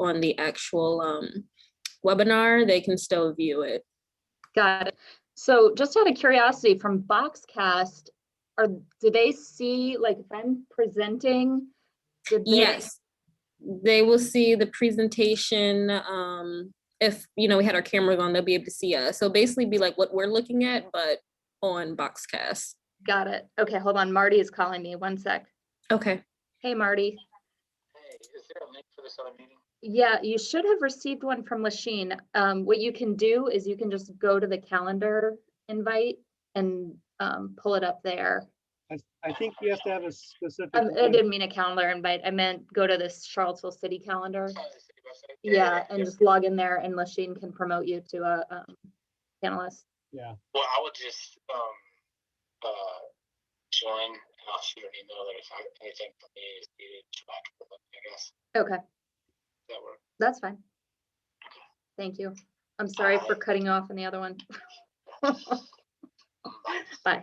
on the actual webinar, they can still view it. Got it. So just out of curiosity, from Boxcast, do they see, like, if I'm presenting? Yes, they will see the presentation. If we had our cameras on, they'll be able to see us. So basically be like what we're looking at, but on Boxcast. Got it. Okay, hold on. Marty is calling me. One sec. Okay. Hey, Marty. Hey, is there a link for this other meeting? Yeah, you should have received one from Lachine. What you can do is you can just go to the calendar invite and pull it up there. I think you have to have a specific. I didn't mean a calendar invite. I meant go to this Charlottesville City calendar. Yeah, and just log in there, and Lachine can promote you to a panelist. Yeah. Well, I would just join, and I'll shoot an email that if anything from me is needed, I guess. Okay. Does that work? That's fine. Thank you. I'm sorry for cutting off on the other one. Bye.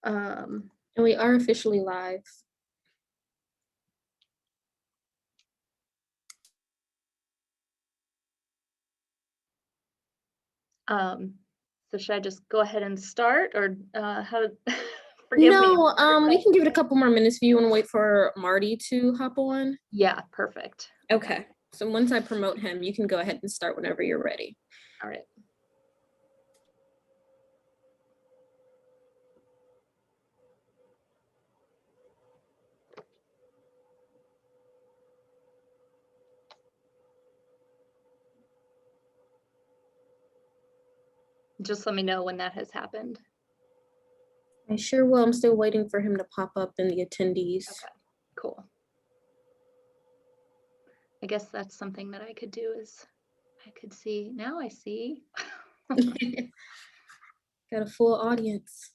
And we are officially live. So should I just go ahead and start, or how? Forgive me. No, we can give it a couple more minutes if you want to wait for Marty to hop on. Yeah, perfect. Okay. So once I promote him, you can go ahead and start whenever you're ready. All right. Just let me know when that has happened. I sure will. I'm still waiting for him to pop up in the attendees. Okay, cool. I guess that's something that I could do, is I could see. Now I see. Got a full audience.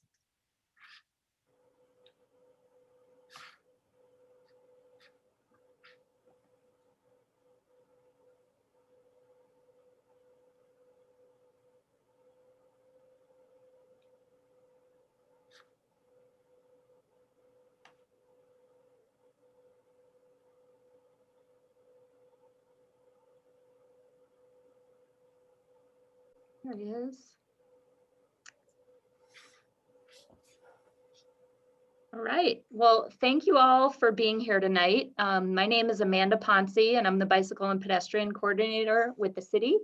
There he is. All right. Well, thank you all for being here tonight. My name is Amanda Ponce, and I'm the Bicycle and Pedestrian Coordinator with the city.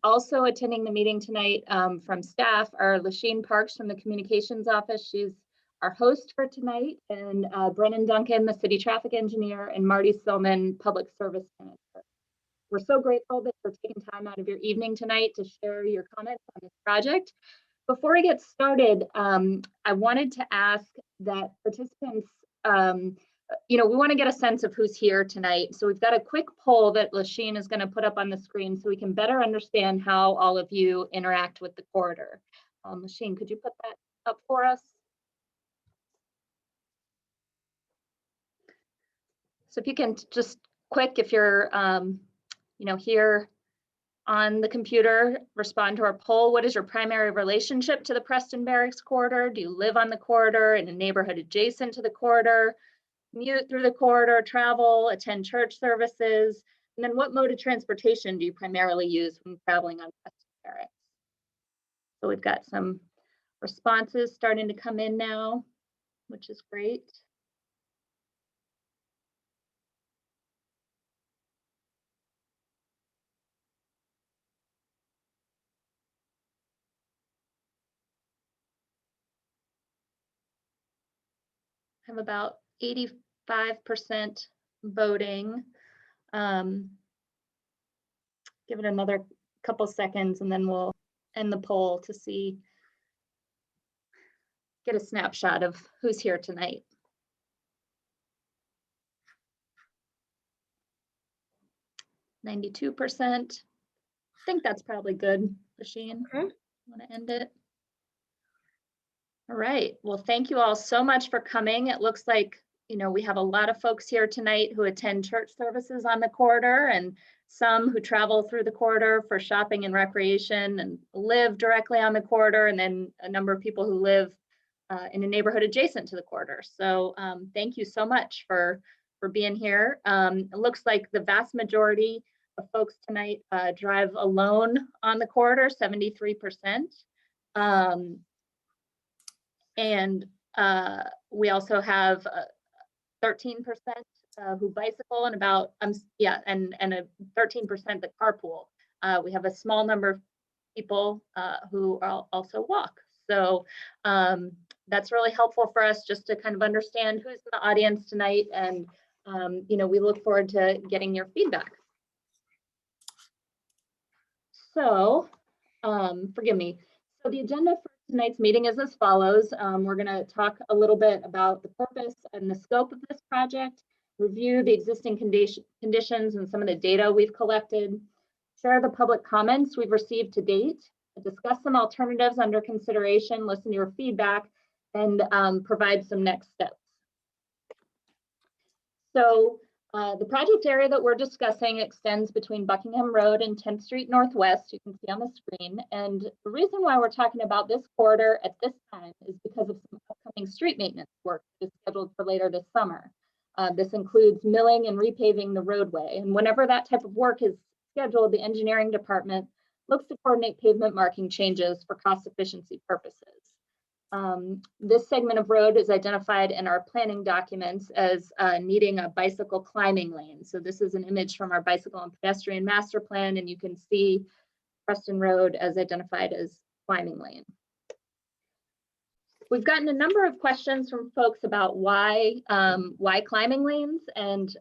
Also attending the meeting tonight from staff are Lachine Parks from the Communications Office. She's our host for tonight, and Brennan Duncan, the City Traffic Engineer, and Marty Stillman, Public Service Manager. We're so grateful that you're taking time out of your evening tonight to share your comments on this project. Before we get started, I wanted to ask that participants, we want to get a sense of who's here tonight. So we've got a quick poll that Lachine is going to put up on the screen so we can better understand how all of you interact with the corridor. Lachine, could you put that up for us? So if you can just quick, if you're here on the computer, respond to our poll. What is your primary relationship to the Preston Barracks corridor? Do you live on the corridor, in a neighborhood adjacent to the corridor, commute through the corridor, travel, attend church services? And then what mode of transportation do you primarily use when traveling on Preston Barracks? So we've got some responses starting to come in now, which is great. Have about 85% voting. Give it another couple seconds and then we'll end the poll to get a snapshot of who's here tonight. (92%). I think that's probably good, Lachine. Okay. Want to end it? All right. Well, thank you all so much for coming. It looks like, we have a lot of folks here tonight who attend church services on the corridor, and some who travel through the corridor for shopping and recreation and live directly on the corridor, and then a number of people who live in a neighborhood adjacent to the corridor. So thank you so much for being here. It looks like the vast majority of folks tonight drive alone on the corridor, 73%. And we also have 13% who bicycle and about and a 13% that carpool. We have a small number of people who also walk. So that's really helpful for us just to kind of understand who's in the audience tonight, and we look forward to getting your feedback. So forgive me. So the agenda for tonight's meeting is as follows. We're going to talk a little bit about the purpose and the scope of this project, review the existing conditions and some of the data we've collected, share the public comments we've received to date, discuss some alternatives under consideration, listen to your feedback, and provide some next steps. So the project area that we're discussing extends between Buckingham Road and 10th Street Northwest, you can see on the screen. And the reason why we're talking about this corridor at this time is because of some upcoming street maintenance work that is scheduled for later this summer. This includes milling and repaving the roadway. And whenever that type of work is scheduled, the engineering department looks to coordinate pavement marking changes for cost efficiency purposes. This segment of road is identified in our planning documents as needing a bicycle climbing lane. So this is an image from our bicycle and pedestrian master plan, and you can see Preston Road as identified as climbing lane. We've gotten a number of questions from folks about why climbing lanes, and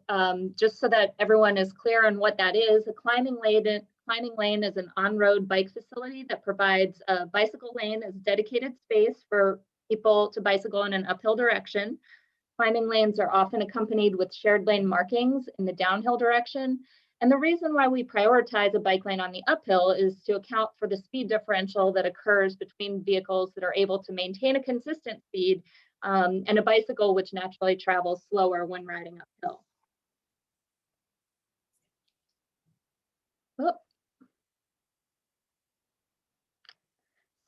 just so that everyone is clear on what that is, a climbing lane is an on-road bike facility that provides a bicycle lane as dedicated space for people to bicycle in an uphill direction. Climbing lanes are often accompanied with shared lane markings in the downhill direction. And the reason why we prioritize a bike lane on the uphill is to account for the speed differential that occurs between vehicles that are able to maintain a consistent speed and a bicycle which naturally travels slower when riding uphill. Oh.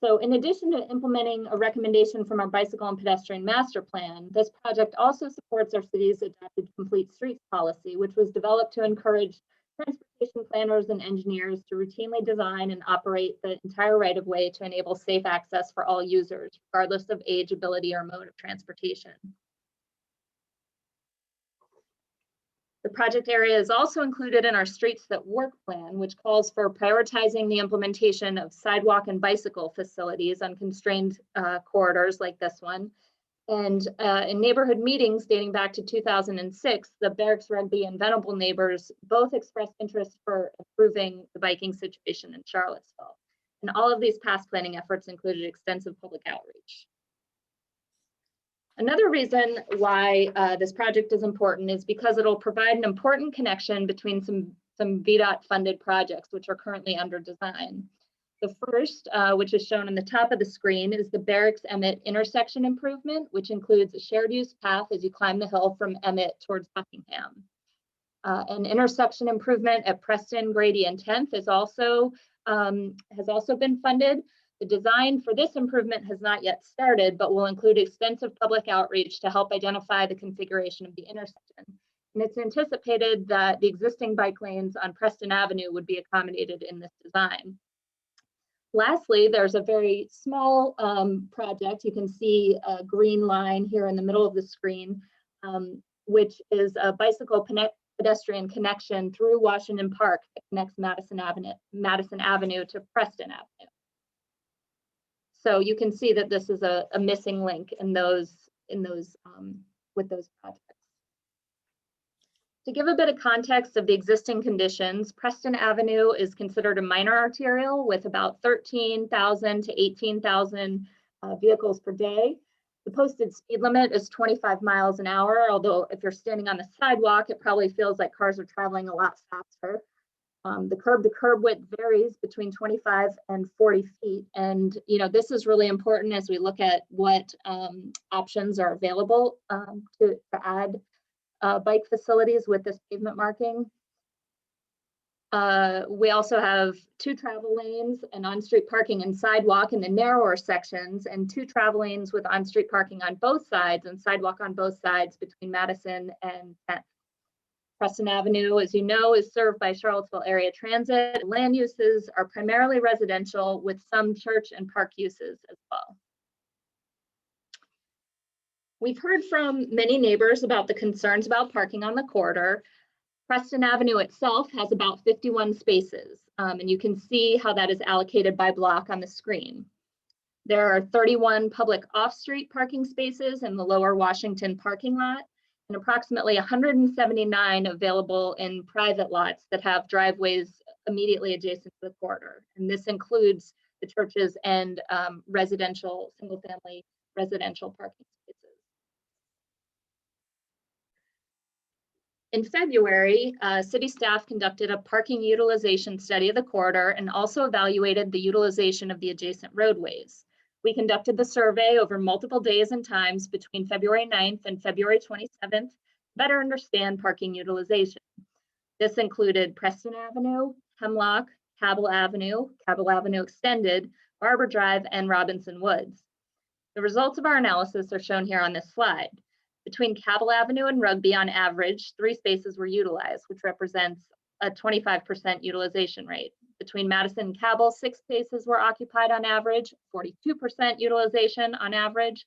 So in addition to implementing a recommendation from our bicycle and pedestrian master plan, this project also supports our city's adopted complete streets policy, which was developed to encourage transportation planners and engineers to routinely design and operate the entire right-of-way to enable safe access for all users, regardless of age, ability, or mode of transportation. The project area is also included in our Streets That Work plan, which calls for prioritizing the implementation of sidewalk and bicycle facilities on constrained corridors like this one. And in neighborhood meetings dating back to 2006, the Barracks, Rugby, and Venable neighbors both expressed interest for improving the biking situation in Charlottesville. And all of these past planning efforts included extensive public outreach. Another reason why this project is important is because it'll provide an important connection between some VDOT funded projects which are currently under design. The first, which is shown on the top of the screen, is the Barracks Emmett intersection improvement, which includes a shared use path as you climb the hill from Emmett towards Buckingham. An intersection improvement at Preston, Grady, and 10th is has also been funded. The design for this improvement has not yet started, but will include extensive public outreach to help identify the configuration of the intersection. And it's anticipated that the existing bike lanes on Preston Avenue would be accommodated in this design. Lastly, there's a very small project. You can see a green line here in the middle of the screen, which is a bicycle pedestrian connection through Washington Park that connects Madison Avenue to Preston Avenue. So you can see that this is a missing link with those projects. To give a bit of context of the existing conditions, Preston Avenue is considered a minor arterial with about 13,000 to 18,000 vehicles per day. The posted speed limit is 25 miles an hour, although if you're standing on the sidewalk, it probably feels like cars are traveling a lot faster. The curb-to-curb width varies between 25 and 40 feet. And this is really important as we look at what options are available to add bike facilities with this pavement marking. We also have 2 travel lanes and on-street parking and sidewalk in the narrower sections, and 2 travel lanes with on-street parking on both sides and sidewalk on both sides between Madison and 10th. Preston Avenue, as you know, is served by Charlottesville Area Transit. Land uses are primarily residential with some church and park uses as well. We've heard from many neighbors about the concerns about parking on the corridor. Preston Avenue itself has about 51 spaces, and you can see how that is allocated by block on the screen. There are 31 public off-street parking spaces in the lower Washington parking lot, and approximately 179 available in private lots that have driveways immediately adjacent to the corridor. And this includes the churches and residential, single-family residential parking spaces. In February, city staff conducted a parking utilization study of the corridor and also evaluated the utilization of the adjacent roadways. We conducted the survey over multiple days and times between February 9th and February 27th to better understand parking utilization. This included Preston Avenue, Hemlock, Cabell Avenue Extended, Barber Drive, and Robinson Woods. The results of our analysis are shown here on this slide. Between Cabell Avenue and Rugby, on average, 3 spaces were utilized, which represents a 25% utilization rate. Between Madison and Cabell, 6 spaces were occupied on average, 42% utilization on average.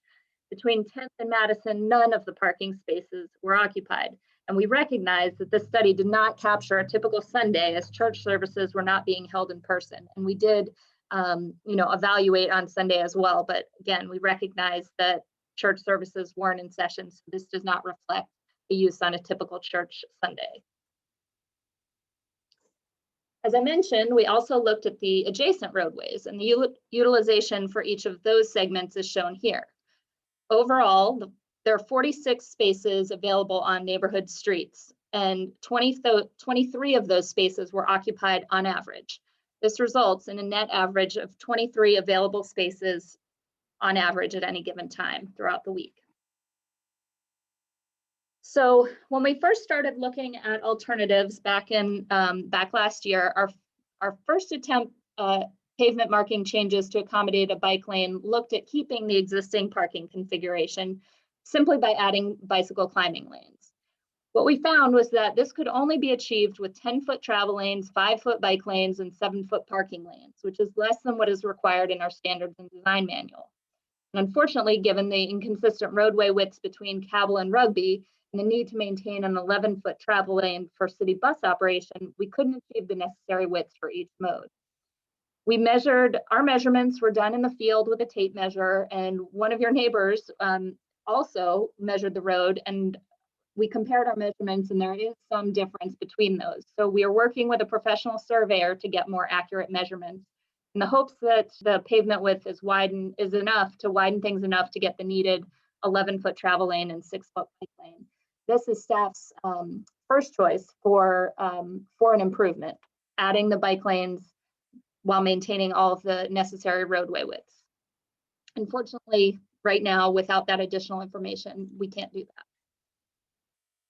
Between 10th and Madison, none of the parking spaces were occupied. And we recognize that this study did not capture a typical Sunday, as church services were not being held in person. And we did evaluate on Sunday as well. But again, we recognize that church services weren't in session, so this does not reflect the use on a typical church Sunday. As I mentioned, we also looked at the adjacent roadways, and the utilization for each of those segments is shown here. Overall, there are 46 spaces available on neighborhood streets, and 23 of those spaces were occupied on average. This results in a net average of 23 available spaces on average at any given time throughout the week. So when we first started looking at alternatives back last year, our first attempt pavement marking changes to accommodate a bike lane looked at keeping the existing parking configuration simply by adding bicycle climbing lanes. What we found was that this could only be achieved with 10-foot travel lanes, 5-foot bike lanes, and 7-foot parking lanes, which is less than what is required in our standards and design manual. And unfortunately, given the inconsistent roadway widths between Cabell and Rugby, and the need to maintain an 11-foot travel lane for city bus operation, we couldn't achieve the necessary widths for each mode. Our measurements were done in the field with a tape measure, and one of your neighbors also measured the road, and we compared our measurements, and there is some difference between those. So we are working with a professional surveyor to get more accurate measurements in the hopes that the pavement width is enough to widen things enough to get the needed 11-foot travel lane and 6-foot bike lane. This is staff's first choice for an improvement, adding the bike lanes while maintaining all of the necessary roadway widths. Unfortunately, right now, without that additional information, we can't do that.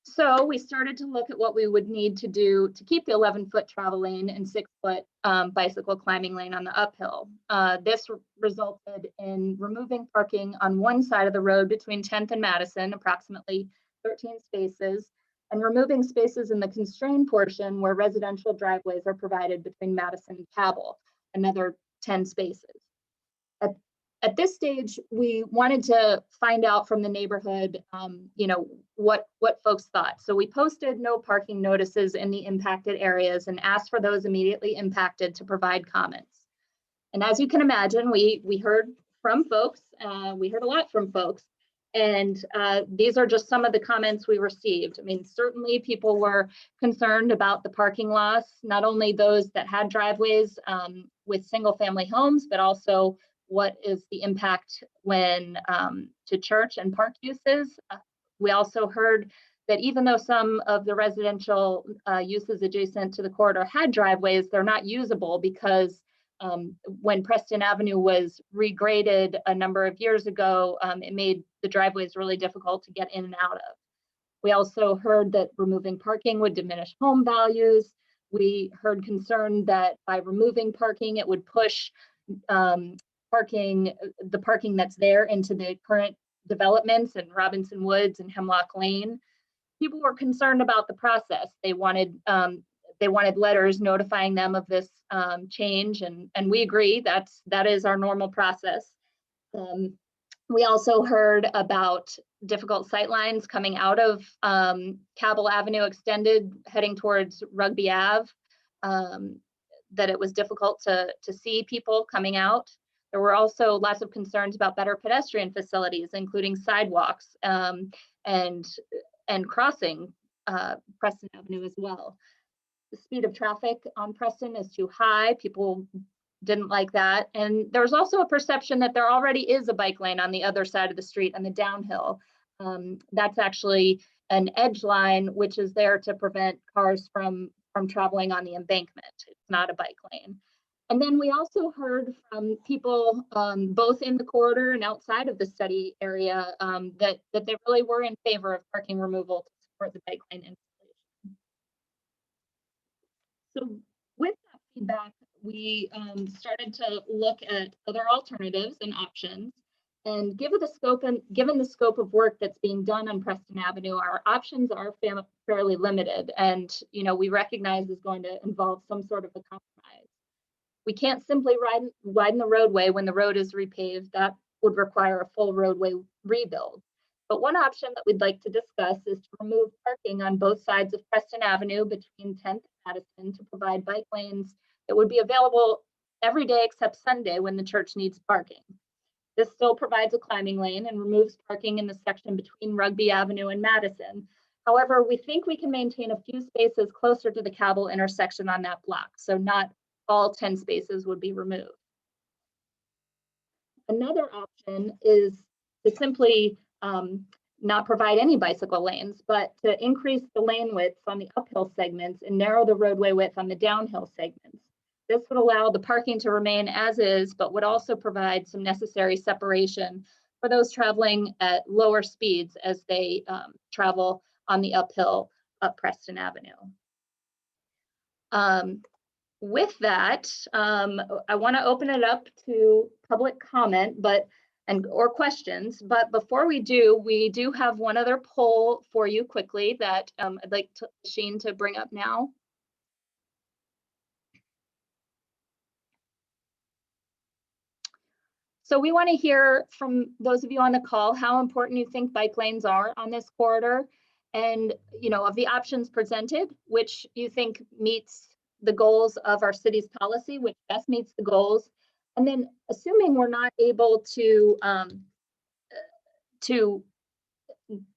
So we started to look at what we would need to do to keep the 11-foot travel lane and 6-foot bicycle climbing lane on the uphill. This resulted in removing parking on one side of the road between 10th and Madison, approximately 13 spaces, and removing spaces in the constrained portion where residential driveways are provided between Madison and Cabell, another 10 spaces. At this stage, we wanted to find out from the neighborhood, what folks thought. So we posted no parking notices in the impacted areas and asked for those immediately impacted to provide comments. And as you can imagine, we heard from folks. We heard a lot from folks. And these are just some of the comments we received. I mean, certainly people were concerned about the parking loss, not only those that had driveways with single family homes, but also what is the impact when to church and park uses. We also heard that even though some of the residential uses adjacent to the corridor had driveways, they're not usable because when Preston Avenue was regraded a number of years ago, it made the driveways really difficult to get in and out of. We also heard that removing parking would diminish home values. We heard concern that by removing parking, it would push the parking that's there into the current developments in Robinson Woods and Hemlock Lane. People were concerned about the process. They wanted letters notifying them of this change, and we agree that is our normal process. We also heard about difficult sightlines coming out of Cabell Avenue Extended heading towards Rugby Ave, that it was difficult to see people coming out. There were also lots of concerns about better pedestrian facilities, including sidewalks and crossing Preston Avenue as well. The speed of traffic on Preston is too high. People didn't like that. And there's also a perception that there already is a bike lane on the other side of the street on the downhill. That's actually an edge line, which is there to prevent cars from traveling on the embankment. It's not a bike lane. And then we also heard from people both in the corridor and outside of the study area that they really were in favor of parking removal to support the bike lane installation. So with that feedback, we started to look at other alternatives and options. And given the scope of work that's being done on Preston Avenue, our options are fairly limited, and we recognize is going to involve some sort of a compromise. We can't simply widen the roadway when the road is repaved. That would require a full roadway rebuild. But one option that we'd like to discuss is to remove parking on both sides of Preston Avenue between 10th and Madison to provide bike lanes that would be available every day except Sunday when the church needs parking. This still provides a climbing lane and removes parking in the section between Rugby Avenue and Madison. However, we think we can maintain a few spaces closer to the Cabell intersection on that block, so not all 10 spaces would be removed. Another option is to simply not provide any bicycle lanes, but to increase the lane width on the uphill segments and narrow the roadway width on the downhill segments. This would allow the parking to remain as is, but would also provide some necessary separation for those traveling at lower speeds as they travel on the uphill up Preston Avenue. With that, I want to open it up to public comment, or questions. But before we do have one other poll for you quickly that I'd like Sheen to bring up now. So we want to hear from those of you on the call how important you think bike lanes are on this corridor, and of the options presented, which you think meets the goals of our city's policy, which best meets the goals. And then assuming we're not able to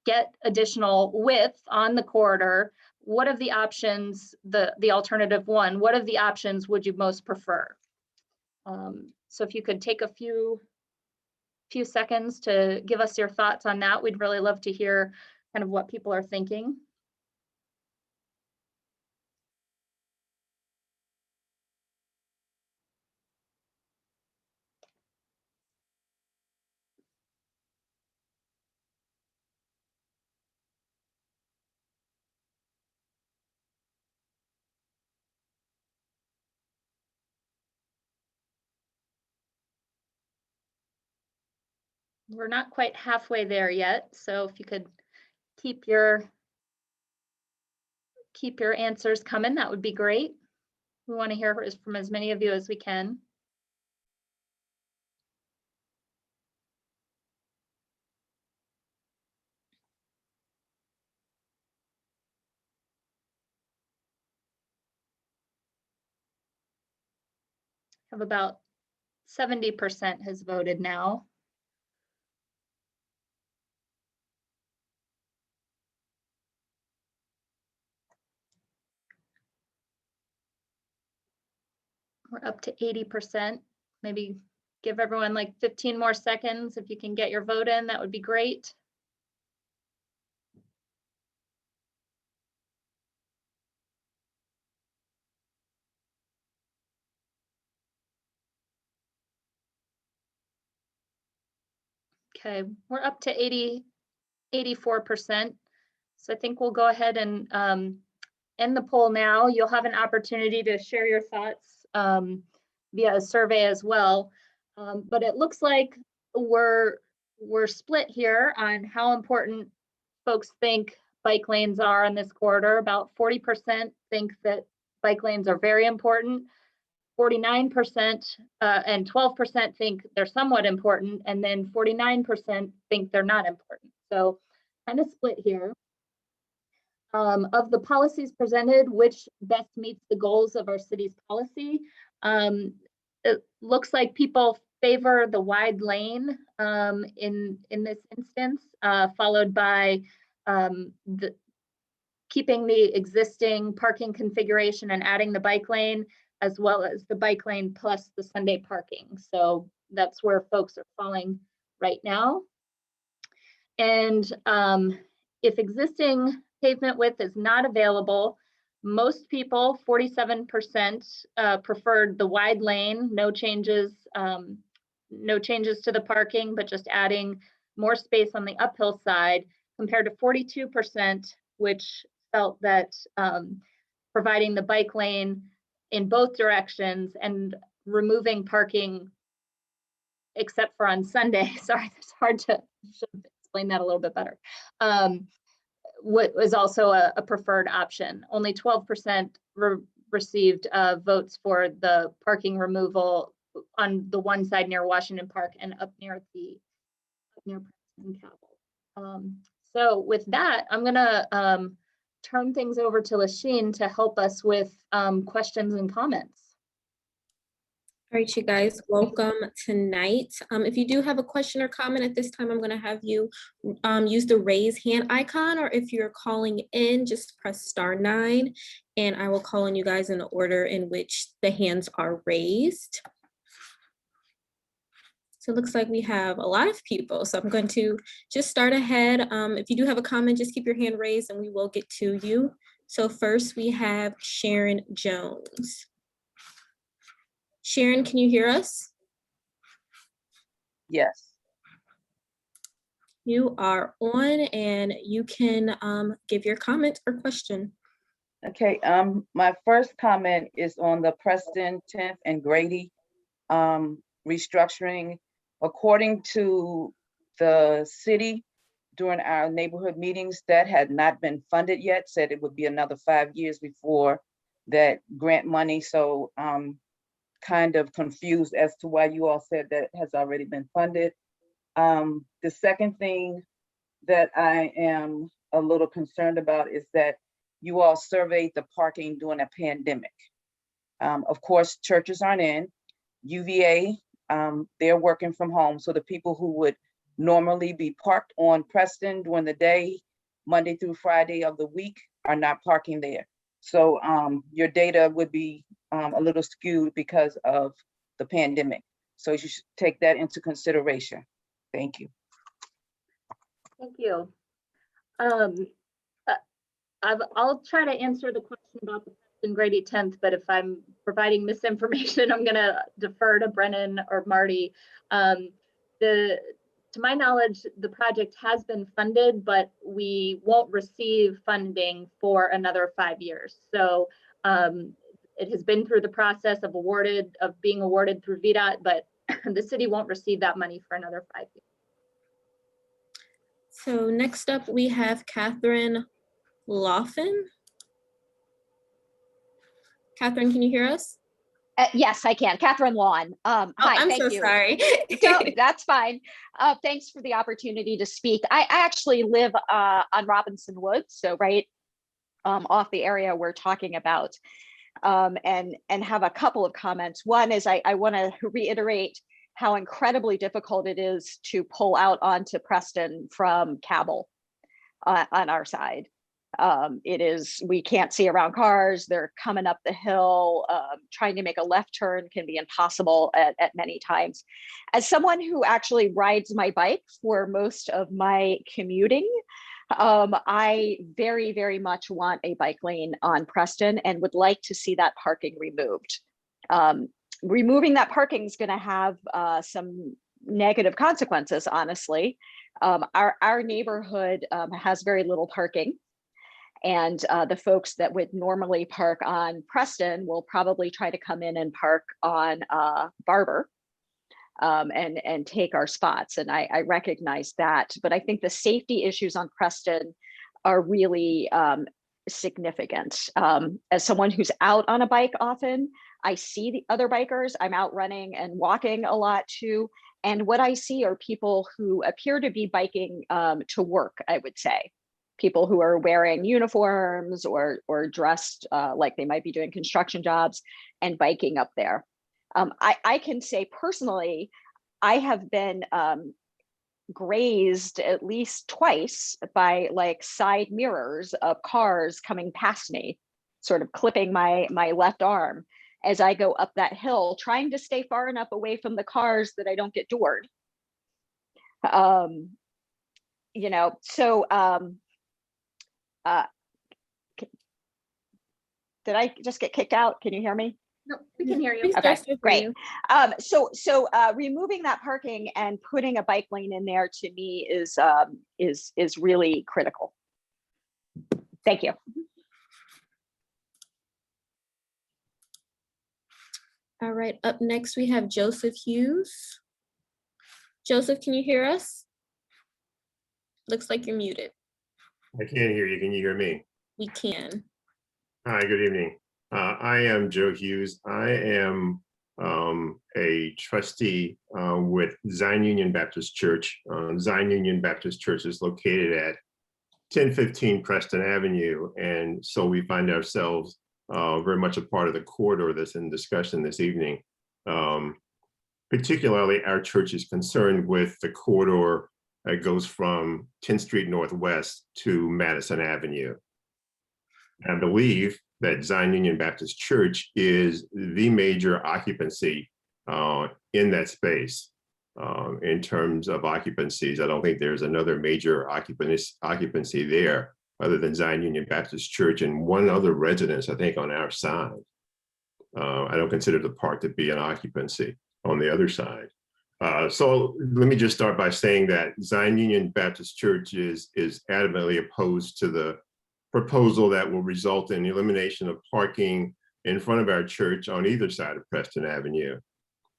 get additional width on the corridor, what of the options, the alternative one, what of the options would you most prefer? So if you could take a few seconds to give us your thoughts on that, we'd really love to hear kind of what people are thinking. We're not quite halfway there yet, so if you could keep your answers coming, that would be great. We want to hear from as many of you as we can. Have about 70% has voted now. We're up to 80%. Maybe give everyone like 15 more seconds. If you can get your vote in, that would be great. Okay, we're up to 84%. So I think we'll go ahead and end the poll now. You'll have an opportunity to share your thoughts via a survey as well. But it looks like we're split here on how important folks think bike lanes are in this corridor. About 40% think that bike lanes are very important. 49% and 12% think they're somewhat important, and then 49% think they're not important. So kind of split here. Of the policies presented, which best meets the goals of our city's policy? It looks like people favor the wide lane in this instance, followed by keeping the existing parking configuration and adding the bike lane, as well as the bike lane plus the Sunday parking. So that's where folks are falling right now. And if existing pavement width is not available, most people, 47%, preferred the wide lane, no changes to the parking, but just adding more space on the uphill side, compared to 42%, which felt that providing the bike lane in both directions and removing parking except for on Sunday. Sorry, it's hard to explain that a little bit better. What was also a preferred option. Only 12% received votes for the parking removal on the one side near Washington Park and up near Preston Ave. So with that, I'm gonna turn things over to Lasheen to help us with questions and comments. All right, you guys, welcome tonight. If you do have a question or comment at this time, I'm going to have you use the raise hand icon, or if you're calling in, just press *9, and I will call on you guys in the order in which the hands are raised. So it looks like we have a lot of people, so I'm going to just start ahead. If you do have a comment, just keep your hand raised and we will get to you. So first we have Sharon Jones. Sharon, can you hear us? Yes. You are on and you can give your comment or question. Okay, my first comment is on the Preston 10th and Grady restructuring. According to the city, during our neighborhood meetings, that had not been funded yet, said it would be another 5 years before that grant money. So kind of confused as to why you all said that has already been funded. The second thing that I am a little concerned about is that you all surveyed the parking during a pandemic. Of course, churches aren't in. UVA, they're working from home. So the people who would normally be parked on Preston during the day, Monday through Friday of the week, are not parking there. So your data would be a little skewed because of the pandemic. So you should take that into consideration. Thank you. Thank you. I'll try to answer the question about the Preston Grady 10th, but if I'm providing misinformation, I'm gonna defer to Brennan or Marty. To my knowledge, the project has been funded, but we won't receive funding for another 5 years. So it has been through the process of being awarded through VDOT, but the city won't receive that money for another 5 years. So next up we have Catherine Loffin. Catherine, can you hear us? Yes, I can. Catherine Lawn. Hi, I'm thank so you. sorry. No, that's fine. Thanks for the opportunity to speak. I actually live on Robinson Woods, so right off the area we're talking about, and have a couple of comments. One is I want to reiterate how incredibly difficult it is to pull out onto Preston from Cabell on our side. We can't see around cars. They're coming up the hill. Trying to make a left turn can be impossible at many times. As someone who actually rides my bike for most of my commuting, I very, very much want a bike lane on Preston and would like to see that parking removed. Removing that parking is going to have some negative consequences, honestly. Our neighborhood has very little parking. And the folks that would normally park on Preston will probably try to come in and park on Barber and take our spots. And I recognize that, but I think the safety issues on Preston are really significant. As someone who's out on a bike often, I see the other bikers. I'm out running and walking a lot too. And what I see are people who appear to be biking to work, I would say. People who are wearing uniforms or dressed like they might be doing construction jobs and biking up there. I can say personally, I have been grazed at least twice by like side mirrors of cars coming past me, sort of clipping my left arm as I go up that hill, trying to stay far enough away from the cars that I don't get doored. You know, so did I just get kicked out? Can you hear me? No, we can hear you. Okay, great. So removing that parking and putting a bike lane in there to me is really critical. Thank you. All right, up next we have Joseph Hughes. Joseph, can you hear us? Looks like you're muted. I can't hear you. Can you hear me? We can. Hi, good evening. I am Joe Hughes. I am a trustee with Zion Union Baptist Church. Zion Union Baptist Church is located at 1015 Preston Avenue. And so we find ourselves very much a part of the corridor that's in discussion this evening. Particularly, our church is concerned with the corridor that goes from 10th Street Northwest to Madison Avenue. I believe that Zion Union Baptist Church is the major occupancy in that space. In terms of occupancies, I don't think there's another major occupancy there other than Zion Union Baptist Church and one other residence, I think, on our side. I don't consider the park to be an occupancy on the other side. So let me just start by saying that Zion Union Baptist Church is adamantly opposed to the proposal that will result in the elimination of parking in front of our church on either side of Preston Avenue.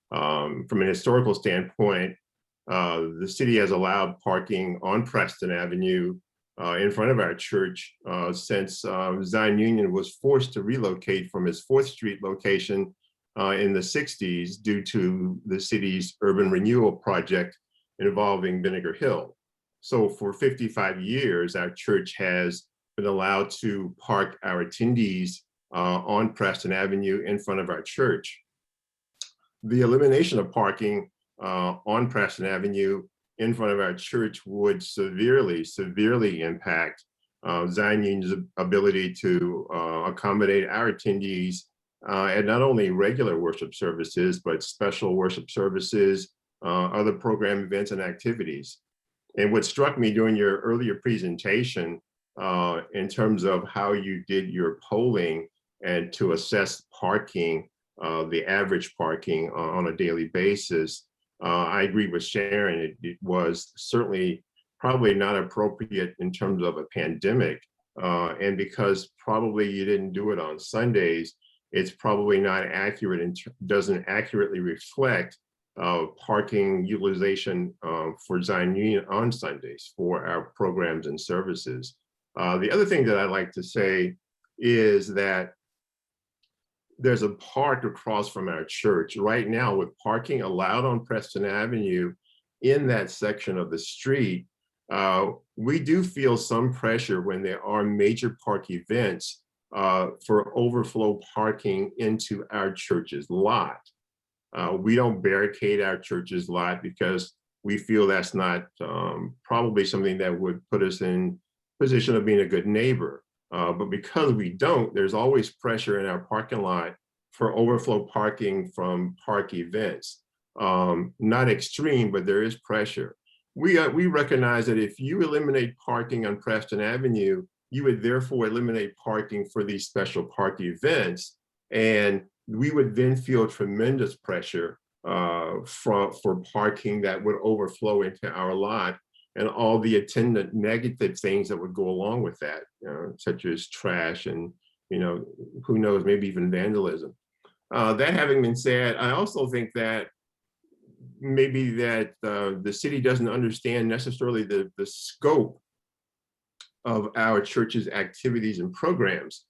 From an historical standpoint, the city has allowed parking on Preston Avenue in front of our church since Zion Union was forced to relocate from its 4th Street location in the 60s due to the city's urban renewal project involving Vinegar Hill. So for 55 years, our church has been allowed to park our attendees on Preston Avenue in front of our church. The elimination of parking on Preston Avenue in front of our church would severely impact Zion Union's ability to accommodate our attendees at not only regular worship services, but special worship services, other program events and activities. And what struck me during your earlier presentation in terms of how you did your polling and to assess parking, the average parking on a daily basis, I agree with Sharon. It was certainly probably not appropriate in terms of a pandemic. And because probably you didn't do it on Sundays, it's probably not accurate and doesn't accurately reflect parking utilization for Zion Union on Sundays for our programs and services. The other thing that I'd like to say is that there's a park across from our church right now with parking allowed on Preston Avenue in that section of the street. We do feel some pressure when there are major park events for overflow parking into our church's lot. We don't barricade our church's lot because we feel that's not probably something that would put us in position of being a good neighbor. But because we don't, there's always pressure in our parking lot for overflow parking from park events. Not extreme, but there is pressure. We recognize that if you eliminate parking on Preston Avenue, you would therefore eliminate parking for these special park events. And we would then feel tremendous pressure for parking that would overflow into our lot and all the attendant negative things that would go along with that, such as trash and, who knows, maybe even vandalism. That having been said, I also think that maybe that the city doesn't understand necessarily the scope of our church's activities and programs.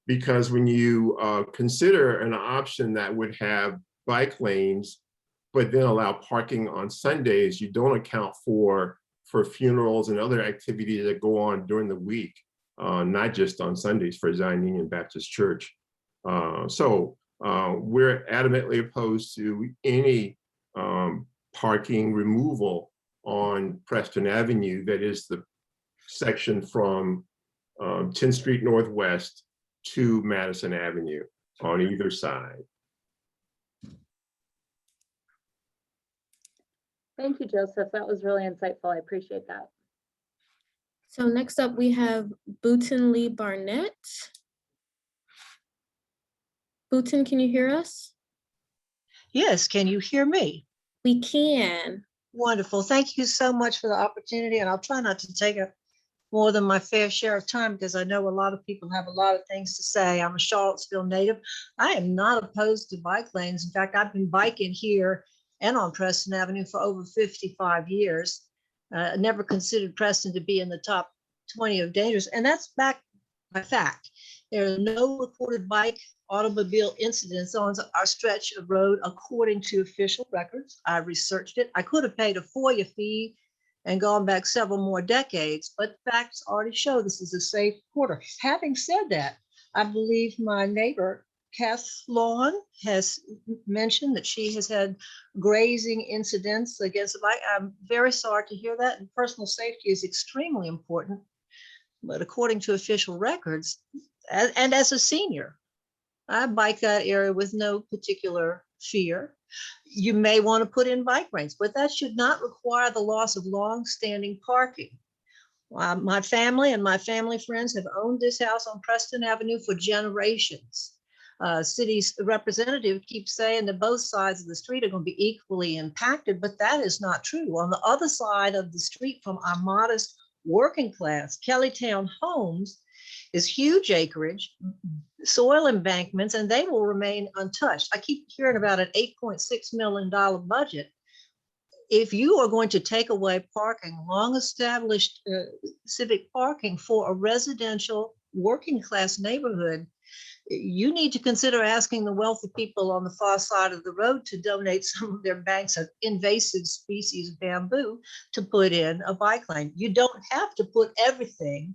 Because when you consider an option that would have bike lanes, but then allow parking on Sundays, you don't account for funerals and other activities that go on during the week, not just on Sundays for Zion Union Baptist Church. So we're adamantly opposed to any parking removal on Preston Avenue, that is the section from 10th Street Northwest to Madison Avenue on either side. Thank you, Joseph. That was really insightful. I appreciate that. So next up, we have Booten Lee Barnett. Booten, can you hear us? Yes, can you hear me? We can. Wonderful. Thank you so much for the opportunity, and I'll try not to take up more than my fair share of time because I know a lot of people have a lot of things to say. I'm a Charlottesville native. I am not opposed to bike lanes. In fact, I've been biking here and on Preston Avenue for over 55 years. Never considered Preston to be in the top 20 of dangers, and that's backed by fact. There are no reported automobile incidents on our stretch of road according to official records. I researched it. I could have paid a FOIA fee and gone back several more decades, but facts already show this is a safe corridor. Having said that, I believe my neighbor, Kath Lawn, has mentioned that she has had grazing incidents against a bike. I'm very sorry to hear that, and personal safety is extremely important. But according to official records, and as a senior, I bike that area with no particular fear. You may want to put in bike lanes, but that should not require the loss of long-standing parking. My family and my family friends have owned this house on Preston Avenue for generations. City's representative keeps saying that both sides of the street are going to be equally impacted, but that is not true. On the other side of the street from our modest working class, Kellytown Homes, is huge acreage, soil embankments, and they will remain untouched. I keep hearing about an $8.6 million budget. If you are going to take away parking, long-established civic parking for a residential working class neighborhood, you need to consider asking the wealthy people on the far side of the road to donate some of their banks of invasive species bamboo to put in a bike lane. You don't have to put everything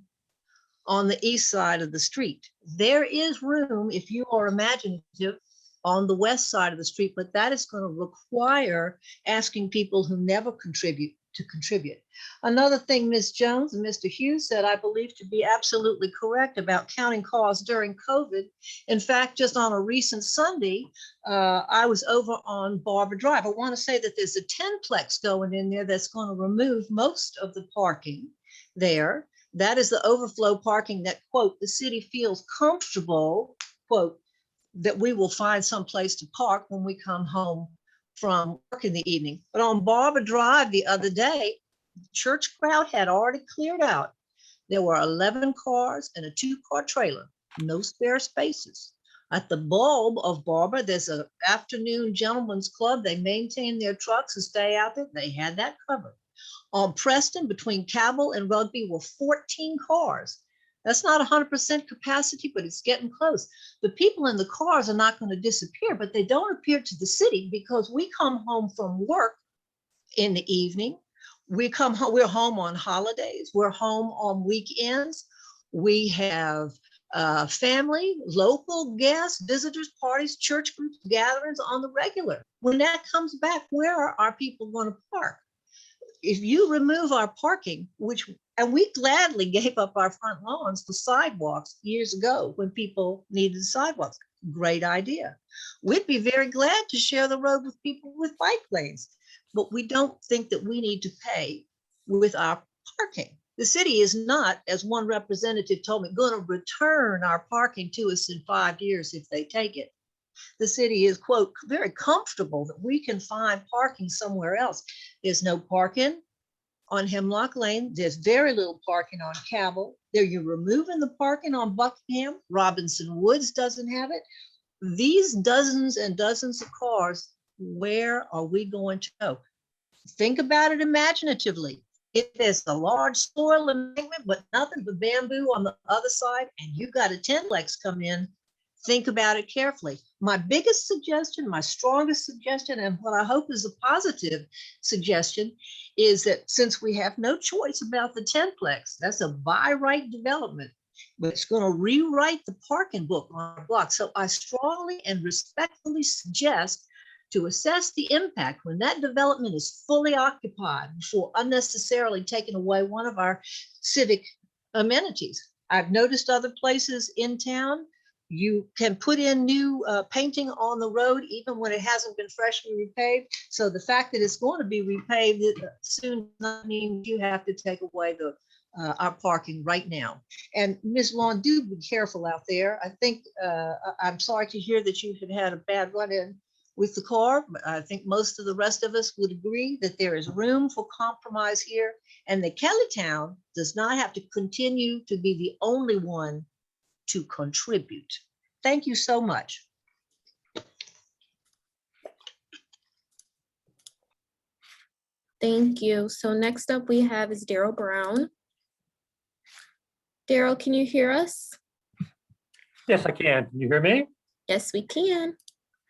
on the east side of the street. There is room, if you are imaginative, on the west side of the street, but that is going to require asking people who never contribute to contribute. Another thing Ms. Jones and Mr. Hughes said, I believe to be absolutely correct about counting cars during COVID. In fact, just on a recent Sunday, I was over on Barber Drive. I want to say that there's a 10-plex going in there that's going to remove most of the parking there. That is the overflow parking that, quote, the city feels comfortable, quote, that we will find some place to park when we come home from work in the evening. But on Barber Drive the other day, the church crowd had already cleared out. There were 11 cars and a 2-car trailer, no spare spaces. At the bulb of Barber, there's an afternoon gentlemen's club. They maintain their trucks and stay out there. They had that covered. On Preston, between Cabell and Rugby, were 14 cars. That's not 100% capacity, but it's getting close. The people in the cars are not going to disappear, but they don't appear to the city because we come home from work in the evening. We're home on holidays. We're home on weekends. We have family, local guests, visitors, parties, church groups, gatherings on the regular. When that comes back, where are our people going to park? If you remove our parking, and we gladly gave up our front lawns for sidewalks years ago when people needed sidewalks. Great idea. We'd be very glad to share the road with people with bike lanes, but we don't think that we need to pay with our parking. The city is not, as one representative told me, going to return our parking to us in 5 years if they take it. The city is, quote, very comfortable that we can find parking somewhere else. There's no parking on Hemlock Lane. There's very little parking on Cabell. There you're removing the parking on Buckingham. Robinson Woods doesn't have it. These dozens and dozens of cars, where are we going to go? Think about it imaginatively. If there's a large soil embankment, but nothing but bamboo on the other side, and you got a tenplex come in, think about it carefully. My biggest suggestion, my strongest suggestion, and what I hope is a positive suggestion, is that since we have no choice about the tenplex, that's a by right development, but it's going to rewrite the parking book on our block. So I strongly and respectfully suggest to assess the impact when that development is fully occupied before unnecessarily taking away one of our civic amenities. I've noticed other places in town, you can put in new painting on the road even when it hasn't been freshly repaved. So the fact that it's going to be repaved soon does not mean you have to take away the our parking right now. And Ms. Lawn, do be careful out there. I think I'm sorry to hear that you had a bad run-in with the car, but I think most of the rest of us would agree that there is room for compromise here, and that Kellytown does not have to continue to be the only one to contribute. Thank you so much. Thank you. So next up we have is Daryl Brown. Daryl, can you hear us? Yes, I can. Can you hear me? Yes, we can.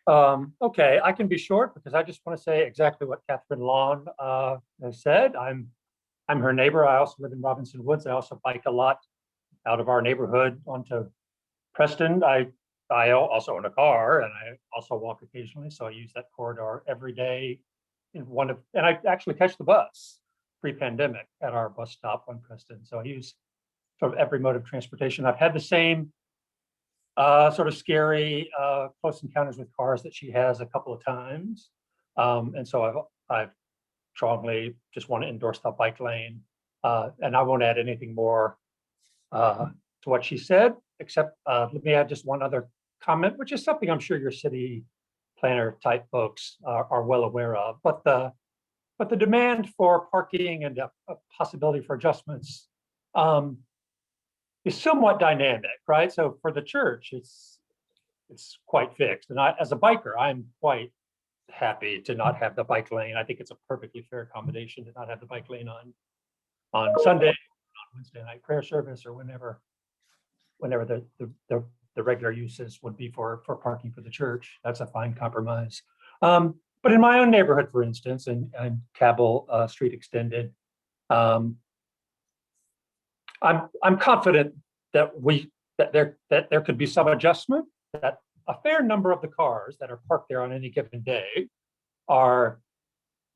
Okay, I can be short because I just want to say exactly what Catherine Lawn has said. I'm her neighbor. I also live in Robinson Woods. I also bike a lot out of our neighborhood onto Preston. I also own a car, and I also walk occasionally, so I use that corridor every day. And I actually catch the bus pre-pandemic at our bus stop on Preston. So I use sort of every mode of transportation. I've had the same sort of scary close encounters with cars that she has a couple of times. And so I've strongly just want to endorse the bike lane. And I won't add anything more to what she said, except let me add just one other comment, which is something I'm sure your city planner type folks are well aware of. But the demand for parking and a possibility for adjustments is somewhat dynamic, right? So for the church, it's quite fixed. And as a biker, I'm quite happy to not have the bike lane. I think it's a perfectly fair accommodation to not have the bike lane on Sunday, on Wednesday night prayer service, or whenever the regular uses would be for parking for the church. That's a fine compromise. But in my own neighborhood, for instance, and Cabell Street Extended, I'm confident that there could be some adjustment, that a fair number of the cars that are parked there on any given day are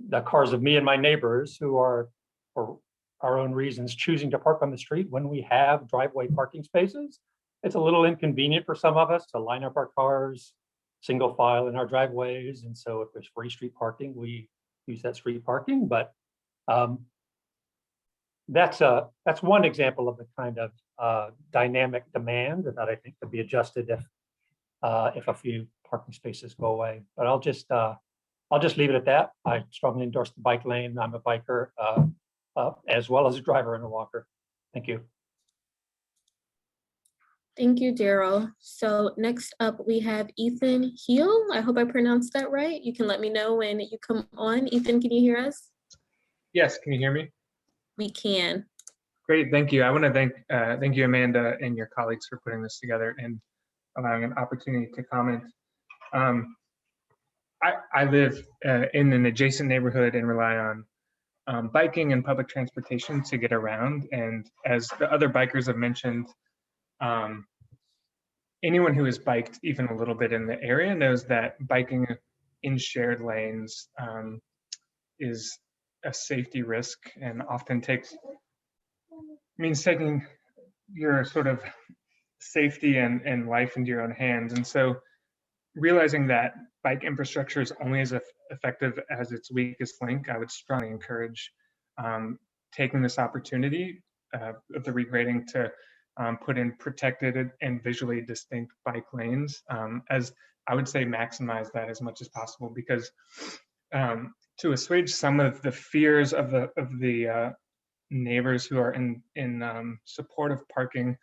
the cars of me and my neighbors who are, for our own reasons, choosing to park on the street when we have driveway parking spaces. It's a little inconvenient for some of us to line up our cars single file in our driveways. And so if there's free street parking, we use that street parking. But that's one example of the kind of dynamic demand that I think could be adjusted if a few parking spaces go away. But I'll just leave it at that. I strongly endorse the bike lane. I'm a biker as well as a driver and a walker. Thank you. Thank you, Daryl. So next up we have Ethan Heel. I hope I pronounced that right. You can let me know when you come on. Ethan, can you hear us? Yes, can you hear me? We can. Great, thank you. I want to thank you, Amanda, and your colleagues for putting this together and allowing an opportunity to comment. I live in an adjacent neighborhood and rely on biking and public transportation to get around. And as the other bikers have mentioned, anyone who has biked even a little bit in the area knows that biking in shared lanes is a safety risk and often means taking your sort of safety and life into your own hands. And so realizing that bike infrastructure is only as effective as its weakest link, I would strongly encourage taking this opportunity of the regrading to put in protected and visually distinct bike lanes, as I would say maximize that as much as possible, because to assuage some of the fears of the neighbors who are in support of parking.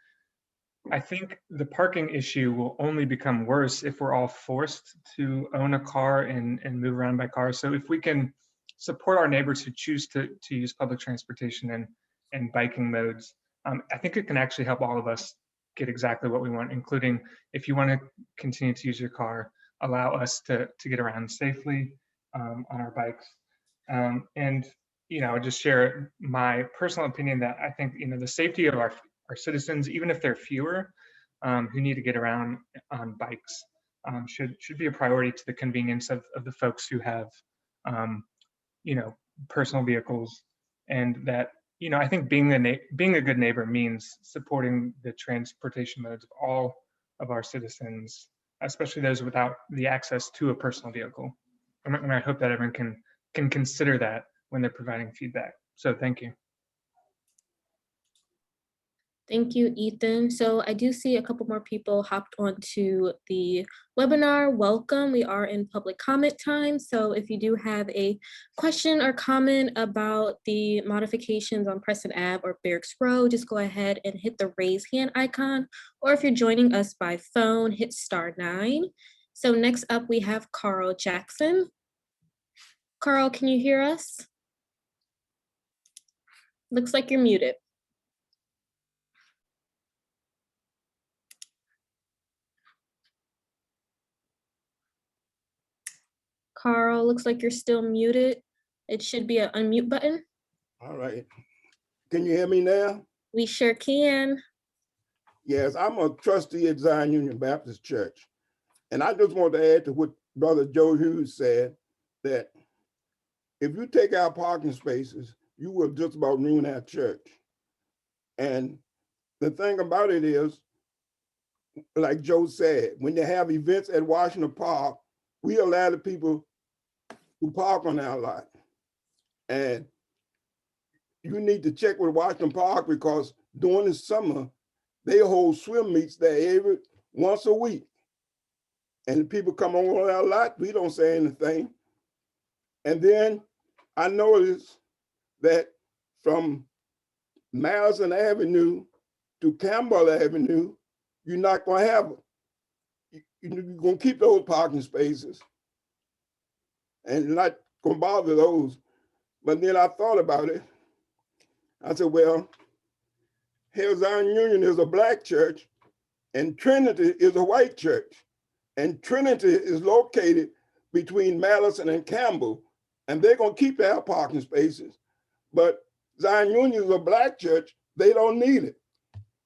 I think the parking issue will only become worse if we're all forced to own a car and move around by car. So if we can support our neighbors who choose to use public transportation and biking modes, I think it can actually help all of us get exactly what we want, including if you want to continue to use your car, allow us to get around safely on our bikes. And, just share my personal opinion that I think, the safety of our citizens, even if they're fewer, who need to get around on bikes, should be a priority to the convenience of the folks who have, personal vehicles. And that, I think being a good neighbor means supporting the transportation modes of all of our citizens, especially those without the access to a personal vehicle. And I hope that everyone can consider that when they're providing feedback. So thank you. Thank you, Ethan. So I do see a couple more people hopped onto the webinar. Welcome. We are in public comment time. So if you do have a question or comment about the modifications on Preston Ave or Barracks Road, just go ahead and hit the raise hand icon. Or if you're joining us by phone, hit *9. So next up, we have Carl Jackson. Carl, can you hear us? Looks like you're muted. Carl, looks like you're still muted. It should be an unmute button. All right. Can you hear me now? We sure can. Yes, I'm a trustee at Zion Union Baptist Church. And I just want to add to what Brother Joe Hughes said, that if you take out parking spaces, you will just about ruin our church. And the thing about it is, like Joe said, when they have events at Washington Park, we allow the people to park on our lot. And you need to check with Washington Park, because during the summer, they hold swim meets there once a week. And the people come on our lot, we don't say anything. And then I noticed that from Madison Avenue to Campbell Avenue, you're not going to have them. You're going to keep those parking spaces and not going to bother those. But then I thought about it. I said, well, here Zion Union is a Black church and Trinity is a white church. And Trinity is located between Madison and Campbell, and they're going to keep their parking spaces. But Zion Union is a Black church, they don't need it.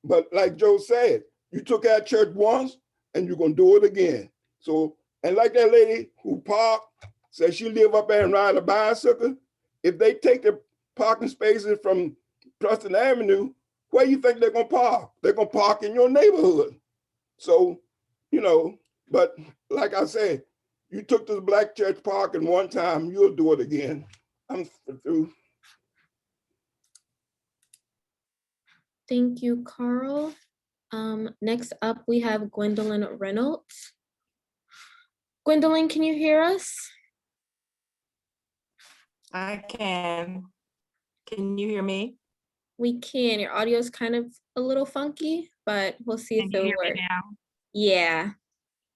But like Joe said, you took our church once and you're going to do it again. So, and like that lady who parked, said she live up there and ride a bicycle, if they take the parking spaces from Preston Avenue, where you think they're going to park? They're going to park in your neighborhood. So, but like I said, you took this Black church parking one time, you'll do it again. I'm through. Thank you, Carl. Next up, we have Gwendolyn Reynolds. Gwendolyn, can you hear us? I can. Can you hear me? We can. Your audio is kind of a little funky, but we'll see if it'll work. Yeah.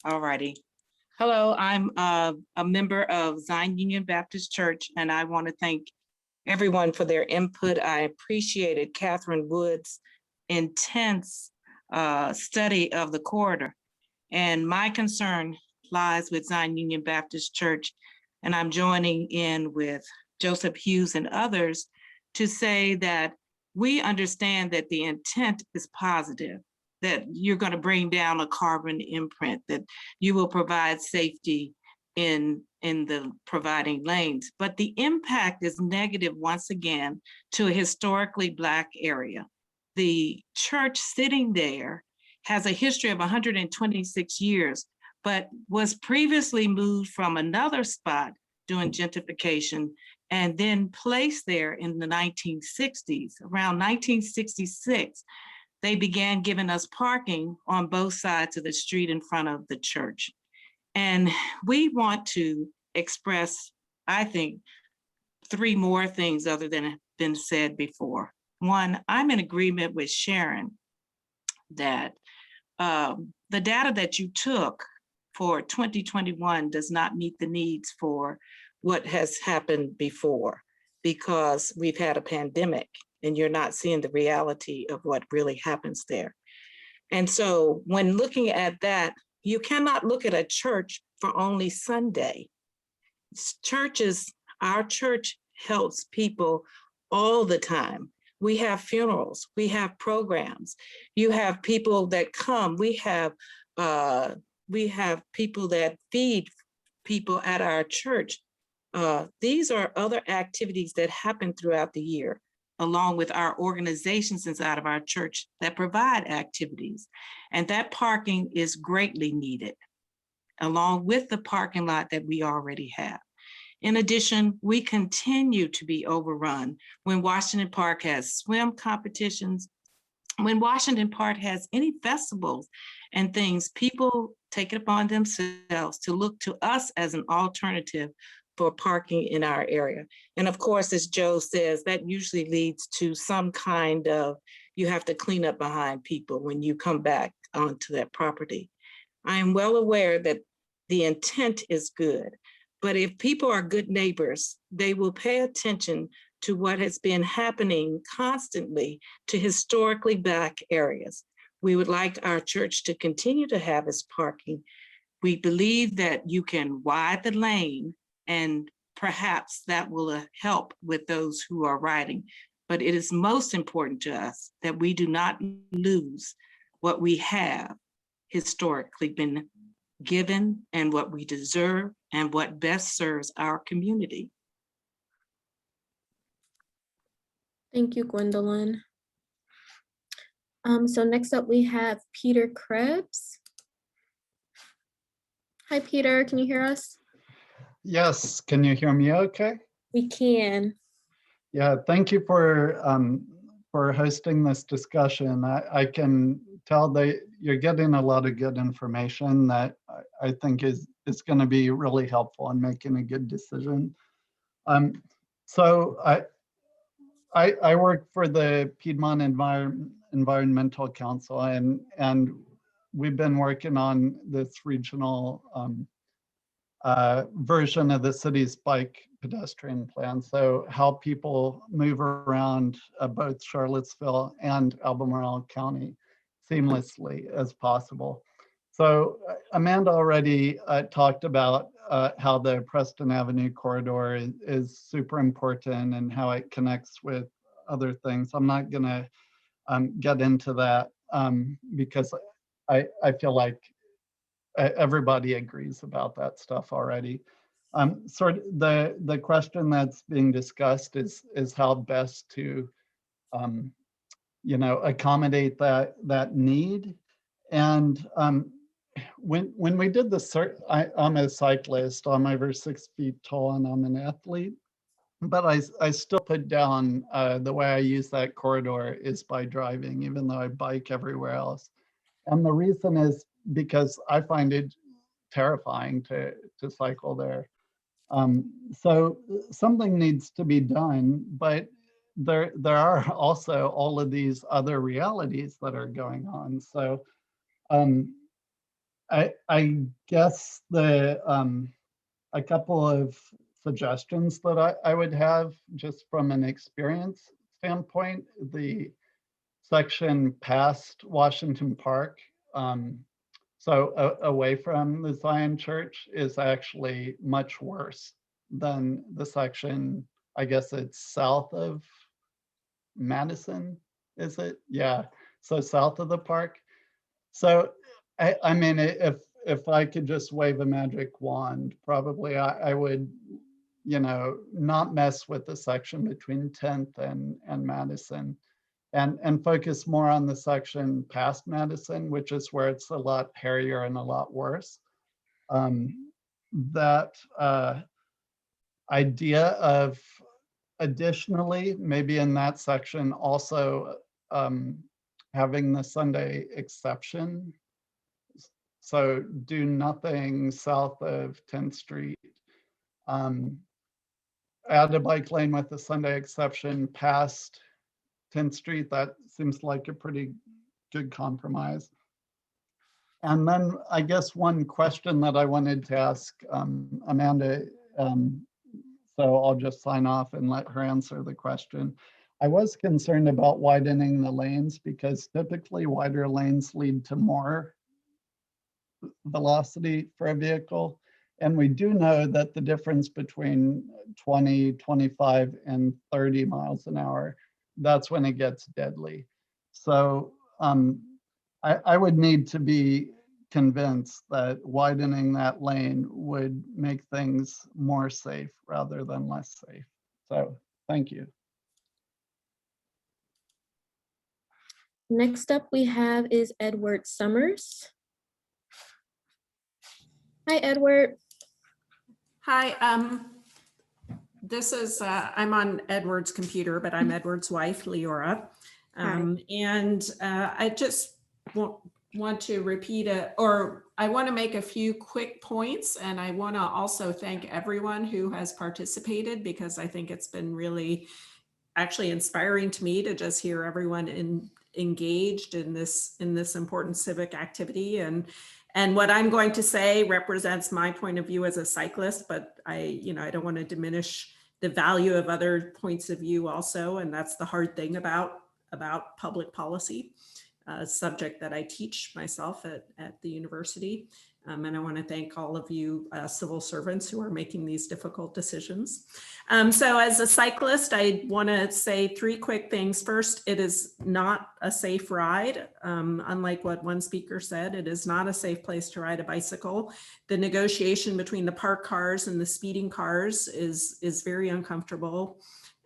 All righty. Hello, I'm a member of Zion Union Baptist Church, and I want to thank everyone for their input. I appreciated Catherine Wood's intense study of the corridor. And my concern lies with Zion Union Baptist Church, and I'm joining in with Joseph Hughes and others to say that we understand that the intent is positive, that you're going to bring down a carbon imprint, that you will provide safety in the providing lanes. But the impact is negative once again to a historically Black area. The church sitting there has a history of 126 years, but was previously moved from another spot during gentrification and then placed there in the 1960s. Around 1966, they began giving us parking on both sides of the street in front of the church. And we want to express, I think, 3 more things other than have been said before. One, I'm in agreement with Sharon that the data that you took for 2021 does not meet the needs for what has happened before, because we've had a pandemic and you're not seeing the reality of what really happens there. And so when looking at that, you cannot look at a church for only Sunday. Churches, our church helps people all the time. We have funerals, we have programs, you have people that come, we have people that feed people at our church. These are other activities that happen throughout the year, along with our organizations inside of our church that provide activities. And that parking is greatly needed, along with the parking lot that we already have. In addition, we continue to be overrun when Washington Park has swim competitions, when Washington Park has any festivals and things, people take it upon themselves to look to us as an alternative for parking in our area. And of course, as Joe says, that usually leads to some kind of, you have to clean up behind people when you come back onto that property. I am well aware that the intent is good, but if people are good neighbors, they will pay attention to what has been happening constantly to historically black areas. We would like our church to continue to have its parking. We believe that you can widen the lane and perhaps that will help with those who are riding. But it is most important to us that we do not lose what we have historically been given and what we deserve and what best serves our community. Thank you, Gwendolyn. So next up we have Peter Krebs. Hi, Peter, can you hear us? Yes, can you hear me okay? We can. Yeah, thank you for hosting this discussion. I can tell that you're getting a lot of good information that I think is going to be really helpful in making a good decision. So I work for the Piedmont Environmental Council, and we've been working on this regional version of the city's bike pedestrian plan. So how people move around both Charlottesville and Albemarle County seamlessly as possible. So Amanda already talked about how the Preston Avenue corridor is super important and how it connects with other things. I'm not gonna get into that because I feel like everybody agrees about that stuff already. Sort of the question that's being discussed is how best to accommodate that need. And when we did the search, I'm a cyclist, I'm over 6 feet tall and I'm an athlete, but I still put down the way I use that corridor is by driving, even though I bike everywhere else. And the reason is because I find it terrifying to cycle there. So something needs to be done, but there are also all of these other realities that are going on. So I guess a couple of suggestions that I would have just from an experience standpoint, the section past Washington Park, so away from the Zion Church, is actually much worse than the section, I guess it's south of Madison, is it? Yeah, so south of the park. So I mean, if I could just wave a magic wand, probably I would, not mess with the section between 10th and Madison. And focus more on the section past Madison, which is where it's a lot hairier and a lot worse. That idea of additionally, maybe in that section also having the Sunday exception. So do nothing south of 10th Street. Add a bike lane with the Sunday exception past 10th Street, that seems like a pretty good compromise. And then I guess one question that I wanted to ask Amanda, so I'll just sign off and let her answer the question. I was concerned about widening the lanes because typically wider lanes lead to more velocity for a vehicle. And we do know that the difference between 20, 25, and 30 miles an hour, that's when it gets deadly. So I would need to be convinced that widening that lane would make things more safe rather than less safe. So thank you. Next up we have is Edward Summers. Hi, Edward. Hi, this is, I'm on Edward's computer, but I'm Edward's wife, Leora. And I just want to repeat I want to make a few quick points, and I want to also thank everyone who has participated, because I think it's been really actually inspiring to me to just hear everyone engaged in this important civic activity. And what I'm going to say represents my point of view as a cyclist, but I don't want to diminish the value of other points of view also. And that's the hard thing about public policy, subject that I teach myself at the university. And I want to thank all of you civil servants who are making these difficult decisions. So as a cyclist, I want to say three quick things. First, it is not a safe ride. Unlike what one speaker said, it is not a safe place to ride a bicycle. The negotiation between the parked cars and the speeding cars is very uncomfortable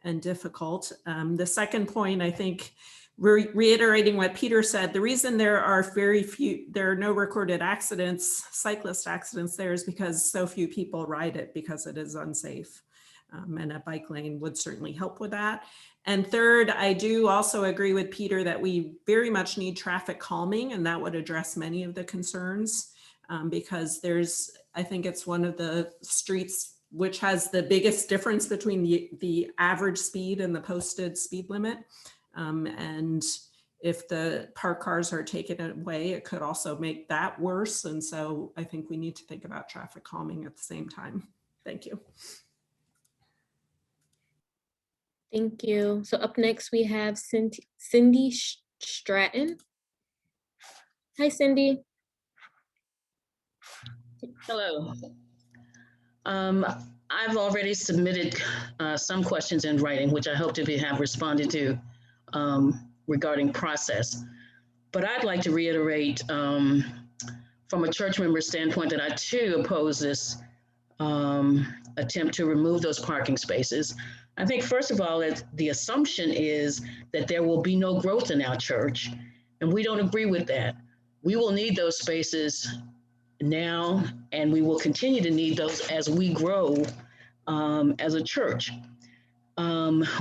and difficult. The second point, I think, reiterating what Peter said, the reason there are no recorded accidents, cyclist accidents there, is because so few people ride it because it is unsafe. And a bike lane would certainly help with that. And third, I do also agree with Peter that we very much need traffic calming, and that would address many of the concerns, because I think it's one of the streets which has the biggest difference between the average speed and the posted speed limit. And if the parked cars are taken away, it could also make that worse. And so I think we need to think about traffic calming at the same time. Thank you. Thank you. So up next we have Cindy Stratton. Hi, Cindy. Hello. I've already submitted some questions in writing, which I hope to have responded to regarding process. But I'd like to reiterate from a church member standpoint that I too oppose this attempt to remove those parking spaces. I think first of all, the assumption is that there will be no growth in our church, and we don't agree with that. We will need those spaces now, and we will continue to need those as we grow as a church.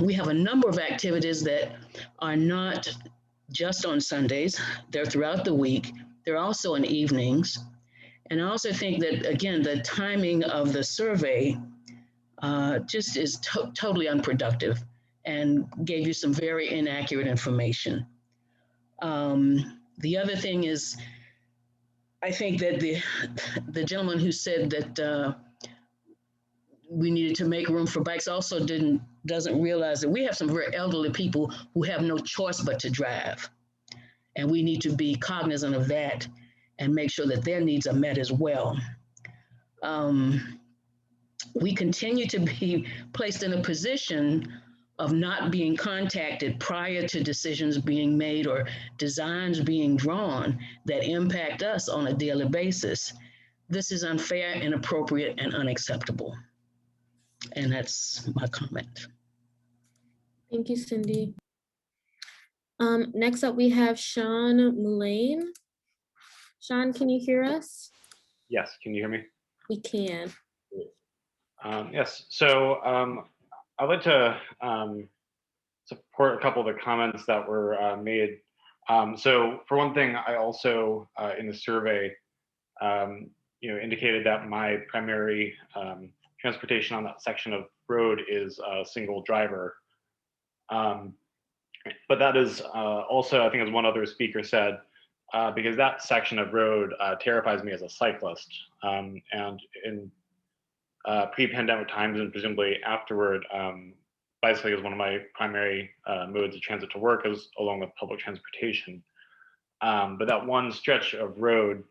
We have a number of activities that are not just on Sundays, they're throughout the week. They're also in evenings. And I also think that, again, the timing of the survey just is totally unproductive and gave you some very inaccurate information. The other thing is, I think that the gentleman who said that we needed to make room for bikes also doesn't realize that we have some very elderly people who have no choice but to drive. And we need to be cognizant of that and make sure that their needs are met as well. We continue to be placed in a position of not being contacted prior to decisions being made or designs being drawn that impact us on a daily basis. This is unfair, inappropriate, and unacceptable. And that's my comment. Thank you, Cindy. Next up, we have Sean Mullane. Sean, can you hear us? Yes, can you hear me? We can. Yes, so I'd like to support a couple of the comments that were made. So for one thing, I also, in the survey, indicated that my primary transportation on that section of road is a single driver. And But that is also, I think as one other speaker said, because that section of road terrifies me as a cyclist. And in pre-pandemic times and presumably afterward, bicycling is one of my primary modes of transit to work, along with public transportation. But that one stretch of road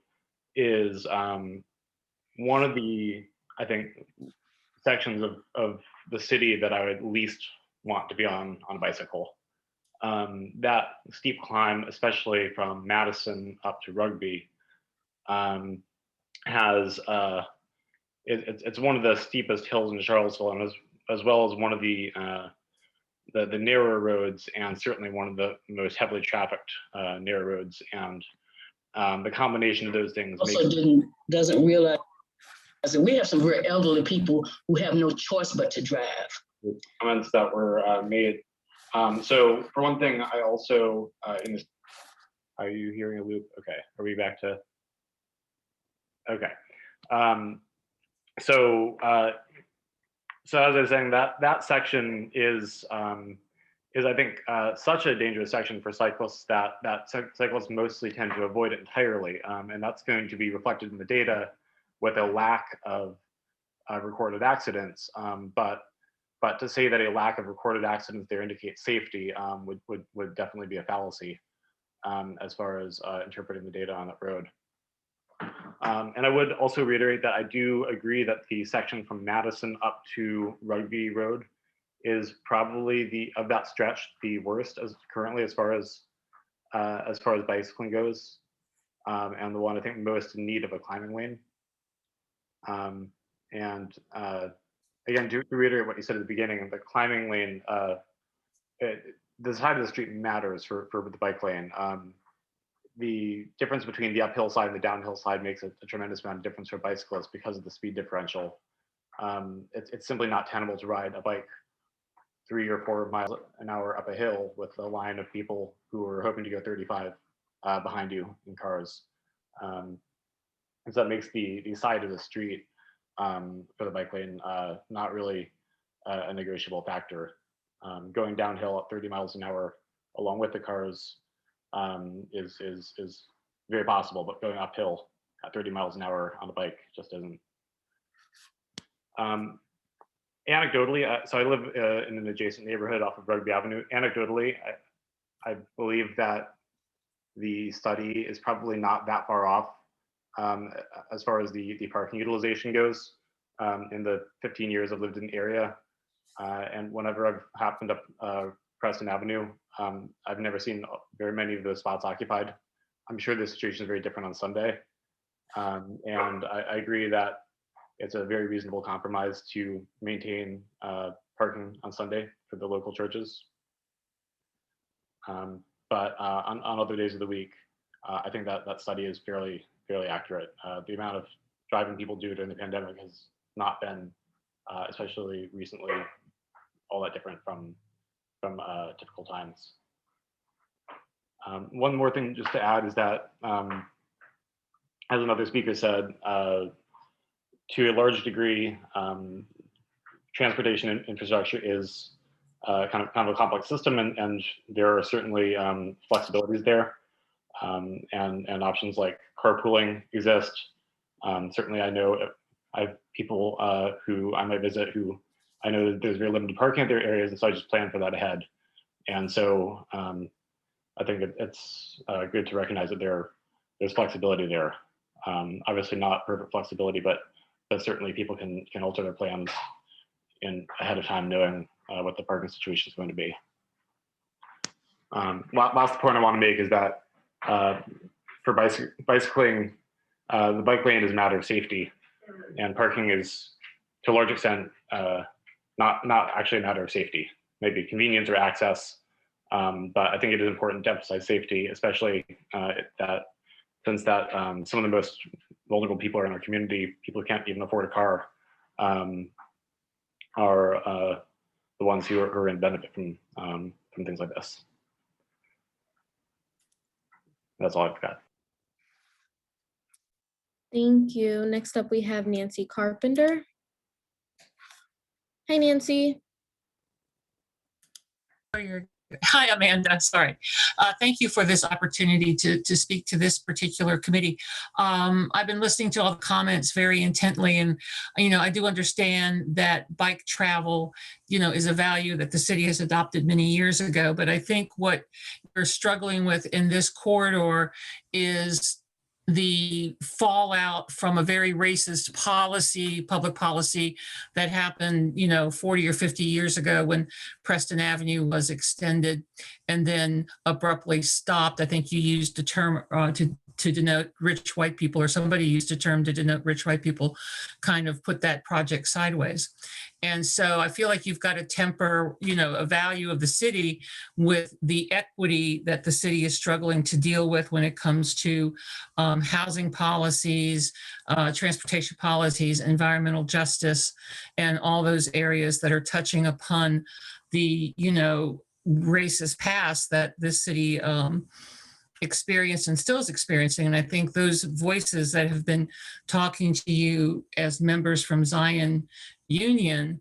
is one of the, I think, sections of the city that I would least want to be on a bicycle. That steep climb, especially from Madison up to Rugby, has it's one of the steepest hills in Charlottesville, and as well as one of the narrower roads, and certainly one of the most heavily trafficked narrow roads. And the combination of those things Also doesn't realize that we have some very elderly people who have no choice but to drive. Comments that were made. So for one thing, I also in this. Are you hearing a loop? Okay. Are we back to? Okay. So as I was saying, that section is I think such a dangerous section for cyclists that cyclists mostly tend to avoid it entirely, and that's going to be reflected in the data with a lack of recorded accidents. But to say that a lack of recorded accidents there indicates safety would definitely be a fallacy as far as interpreting the data on that road. And I would also reiterate that I do agree that the section from Madison up to Rugby Road is probably of that stretch the worst currently as far as bicycling goes, and the one I think most in need of a climbing lane. Again, to reiterate what you said at the beginning, the climbing lane, the side of the street matters for the bike lane. The difference between the uphill side and the downhill side makes a tremendous amount of difference for bicyclists because of the speed differential. It's simply not tenable to ride a bike 3 or 4 miles an hour up a hill with a line of people who are hoping to go 35 behind you in cars. And so that makes the side of the street for the bike lane not really a negotiable factor. Going downhill at 30 miles an hour along with the cars is very possible, but going uphill at 30 miles an hour on a bike just isn't. Anecdotally, so I live in an adjacent neighborhood off of Rugby Avenue. Anecdotally, I believe that the study is probably not that far off as far as the parking utilization goes. In the 15 years I've lived in the area, and whenever I've happened up Preston Avenue, I've never seen very many of those spots occupied. I'm sure the situation is very different on Sunday. And I agree that it's a very reasonable compromise to maintain parking on Sunday for the local churches. But on other days of the week, I think that study is fairly accurate. The amount of driving people do during the pandemic has not been, especially recently, all that different from typical times. One more thing just to add is that, as another speaker said, to a large degree, transportation infrastructure is kind of a complex system, and there are certainly flexibilities there, and options like carpooling exist. Certainly, I know I have people who I might visit who I know that there's very limited parking at their areas, and so I just plan for that ahead. And so I think it's good to recognize that there's flexibility there. Obviously not perfect flexibility, but certainly people can alter their plans ahead of time, knowing what the parking situation is going to be. Last point I want to make is that for bicycling, the bike lane is a matter of safety, and parking is, to a large extent, not actually a matter of safety. Maybe convenience or access, but I think it is important to emphasize safety, especially since some of the most vulnerable people are in our community, people who can't even afford a car, are the ones who are in benefit from things like this. That's all I've got. Thank you. Next up, we have Nancy Carpenter. Hi, Nancy. For your Hi, Amanda. Sorry. Thank you for this opportunity to speak to this particular committee. I've been listening to all the comments very intently, and I do understand that bike travel, is a value that the city has adopted many years ago. But I think what you're struggling with in this corridor is the fallout from a very racist policy, public policy that happened, 40 or 50 years ago when Preston Avenue was extended and then abruptly stopped. I think you used the term to denote rich white people, or somebody used a term to denote rich white people, kind of put that project sideways. And so I feel like you've got to temper, a value of the city with the equity that the city is struggling to deal with when it comes to housing policies, transportation policies, environmental justice, and all those areas that are touching upon the, racist past that this city experienced and still is experiencing. And I think those voices that have been talking to you as members from Zion Union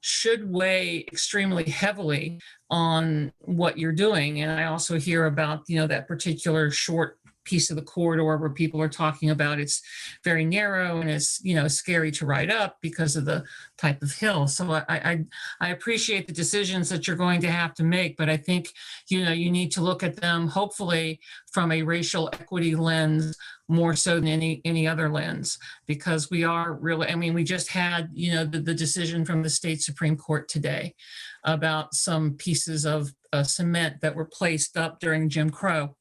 should weigh extremely heavily on what you're doing. And I also hear about, that particular short piece of the corridor where people are talking about it's very narrow and it's, scary to ride up because of the type of hill. So I appreciate the decisions that you're going to have to make, but I think, you need to look at them hopefully from a racial equity lens more so than any other lens, because we are really, we just had, the decision from the state Supreme Court today about some pieces of cement that were placed up during Jim Crow.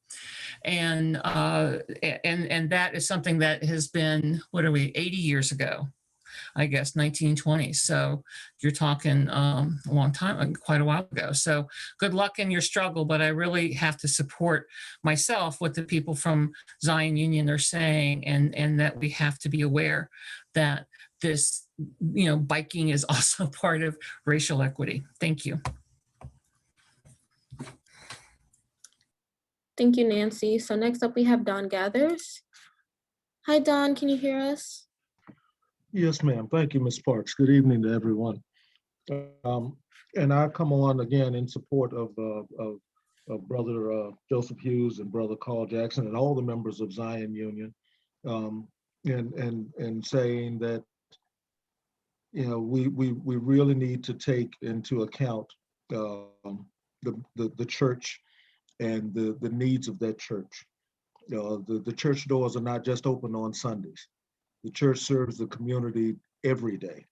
And that is something that has been, 80 years ago, I guess, 1920. So you're talking a long time, quite a while ago. So good luck in your struggle, but I really have to support myself what the people from Zion Union are saying, and that we have to be aware that this, biking is also part of racial equity. Thank you. Thank you, Nancy. So next up we have Don Gathers. Hi, Don, can you hear us? Yes, ma'am. Thank you, Ms. Parks. Good evening to everyone. And I come on again in support of Brother Joseph Hughes and Brother Carl Jackson and all the members of Zion Union, and saying that we really need to take into account the church and the needs of that church. The church doors are not just open on Sundays. The church serves the community every day,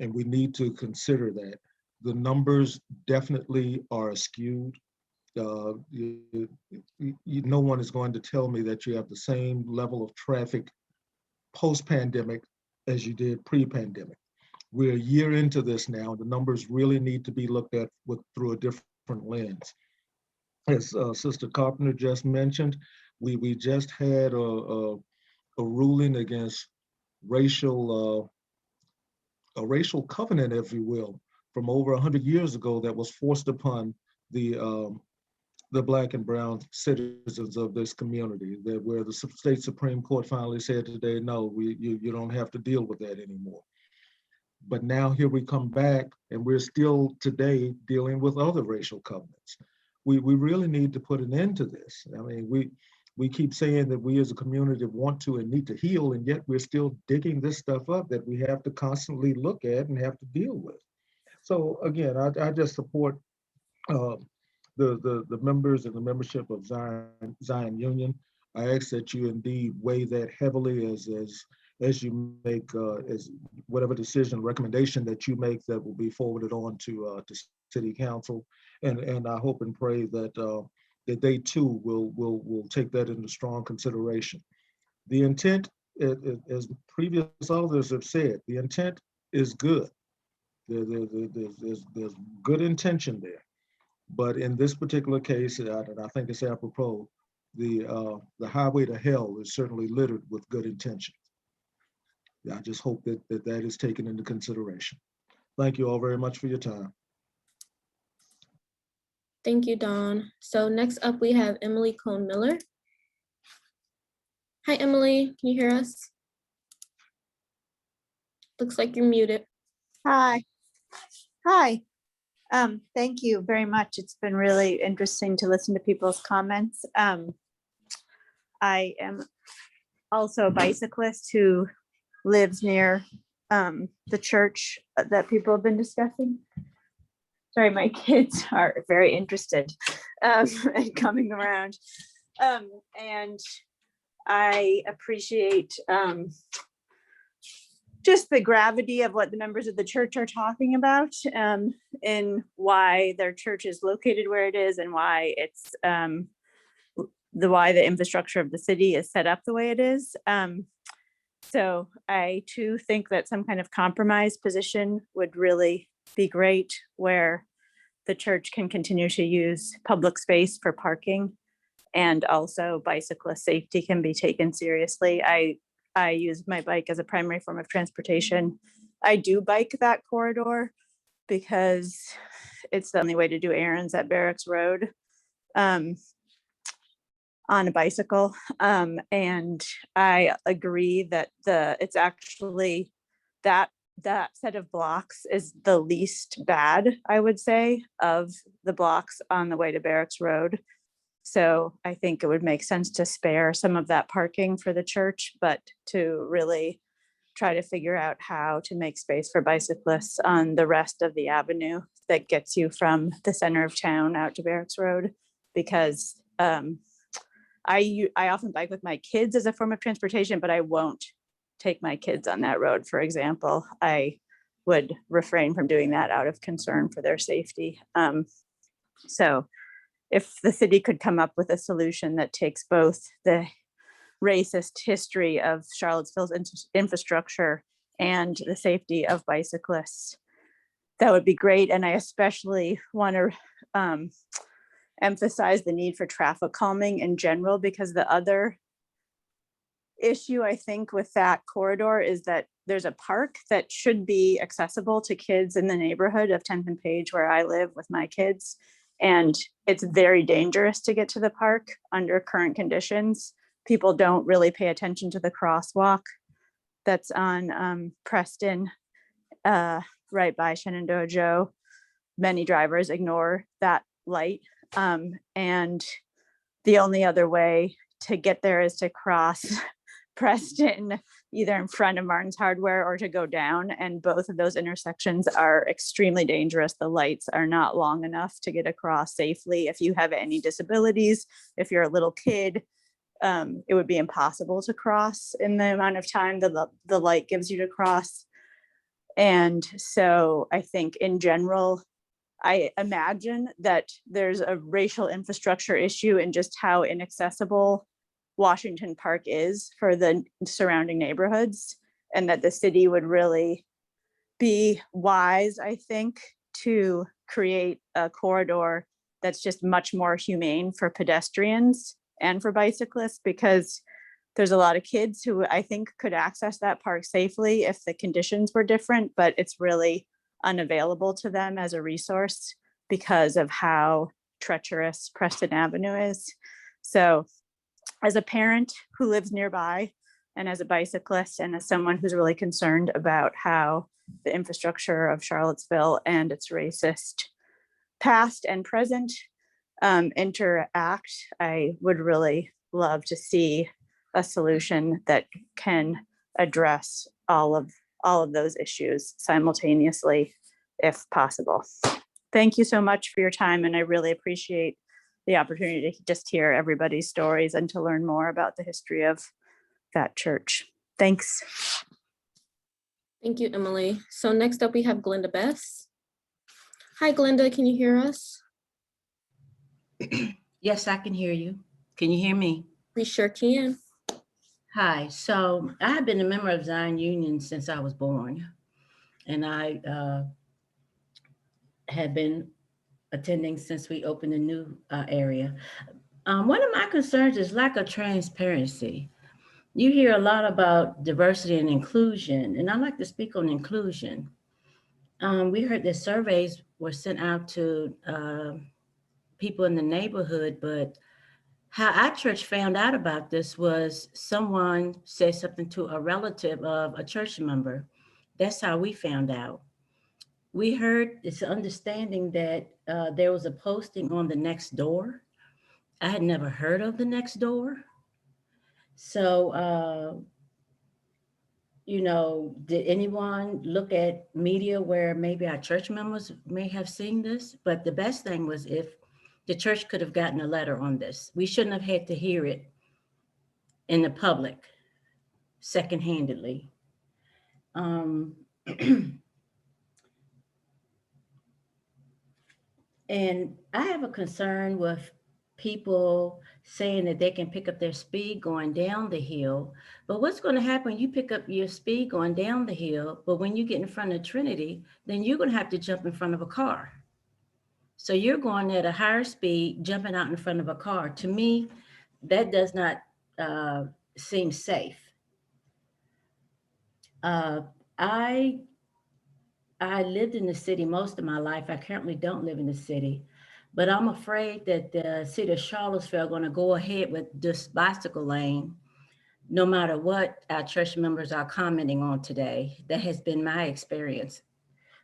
and we need to consider that. The numbers definitely are skewed. No one is going to tell me that you have the same level of traffic post-pandemic as you did pre-pandemic. We're a year into this now. The numbers really need to be looked at through a different lens. As Sister Carpenter just mentioned, we just had a ruling against a racial covenant, if you will, from over 100 years ago that was forced upon the Black and brown citizens of this community, where the state Supreme Court finally said today, no, you don't have to deal with that anymore. But now here we come back, and we're still today dealing with other racial covenants. We really need to put an end to this. We keep saying that we as a community want to and need to heal, and yet we're still digging this stuff up that we have to constantly look at and have to deal with. So again, I just support the members and the membership of Zion Union. I ask that you indeed weigh that heavily as you make as whatever decision, recommendation that you make that will be forwarded on to City Council, and I hope and pray that that they too will take that into strong consideration. The intent, as previous others have said, the intent is good. There's good intention there, but in this particular case, and I think it's apropos, the highway to hell is certainly littered with good intentions. I just hope that is taken into consideration. Thank you all very much for your time. Thank you, Dawn. So next up we have Emily Cone Miller. Hi, Emily, can you hear us? Looks like you're muted. Hi. Hi. Thank you very much. It's been really interesting to listen to people's comments. I am also a bicyclist who lives near the church that people have been discussing. Sorry, my kids are very interested in coming around. And I appreciate just the gravity of what the members of the church are talking about, and why their church is located where it is, and why it's why the infrastructure of the city is set up the way it is. So I too think that some kind of compromise position would really be great, where the church can continue to use public space for parking, and also bicyclist safety can be taken seriously. I use my bike as a primary form of transportation. I do bike that corridor because it's the only way to do errands at Barracks Road on a bicycle. And I agree that it's actually that set of blocks is the least bad, I would say, of the blocks on the way to Barracks Road. So I think it would make sense to spare some of that parking for the church, but to really try to figure out how to make space for bicyclists on the rest of the avenue that gets you from the center of town out to Barracks Road. Because I often bike with my kids as a form of transportation, but I won't take my kids on that road, for example. I would refrain from doing that out of concern for their safety. So if the city could come up with a solution that takes both the racist history of Charlottesville's infrastructure and the safety of bicyclists, that would be great. And I especially want to emphasize the need for traffic calming in general, because the other issue I think with that corridor is that there's a park that should be accessible to kids in the neighborhood of 10th and Page, where I live with my kids. And it's very dangerous to get to the park under current conditions. People don't really pay attention to the crosswalk that's on Preston, right by Shenandoah Joe. Many drivers ignore that light. And the only other way to get there is to cross Preston, either in front of Martin's Hardware or to go down. And both of those intersections are extremely dangerous. The lights are not long enough to get across safely. If you have any disabilities, if you're a little kid, it would be impossible to cross in the amount of time the light gives you to cross. And so I think in general, I imagine that there's a racial infrastructure issue in just how inaccessible Washington Park is for the surrounding neighborhoods, and that the city would really be wise, I think, to create a corridor that's just much more humane for pedestrians and for bicyclists, because there's a lot of kids who I think could access that park safely if the conditions were different, but it's really unavailable to them as a resource because of how treacherous Preston Avenue is. So as a parent who lives nearby, and as a bicyclist, and as someone who's really concerned about how the infrastructure of Charlottesville and its racist past and present interact, I would really love to see a solution that can address all of those issues simultaneously, if possible. Thank you so much for your time, and I really appreciate the opportunity to just hear everybody's stories and to learn more about the history of that church. Thanks. Thank you, Emily. So next up we have Glenda Bess. Hi, Glenda, can you hear us? Yes, I can hear you. Can you hear me? We sure can. Hi, so I have been a member of Zion Union since I was born, and I have been attending since we opened a new area. One of my concerns is lack of transparency. You hear a lot about diversity and inclusion, and I'd like to speak on inclusion. We heard that surveys were sent out to people in the neighborhood, but how our church found out about this was someone said something to a relative of a church member. That's how we found out. we heard, it's an understanding that there was a posting on the next door. I had never heard of the next door. So, you know, did anyone look at media where maybe our church members may have seen this? But the best thing was if the church could have gotten a letter on this. We shouldn't have had to hear it in the public second-handedly. And I have a concern with people saying that they can pick up their speed going down the hill. But what's going to happen when you pick up your speed going down the hill, but when you get in front of Trinity, then you're going to have to jump in front of a car. So you're going at a higher speed, jumping out in front of a car. To me, that does not seem safe. I lived in the city most of my life. I currently don't live in the city, but I'm afraid that the city of Charlottesville are going to go ahead with this bicycle lane, no matter what our church members are commenting on today. That has been my experience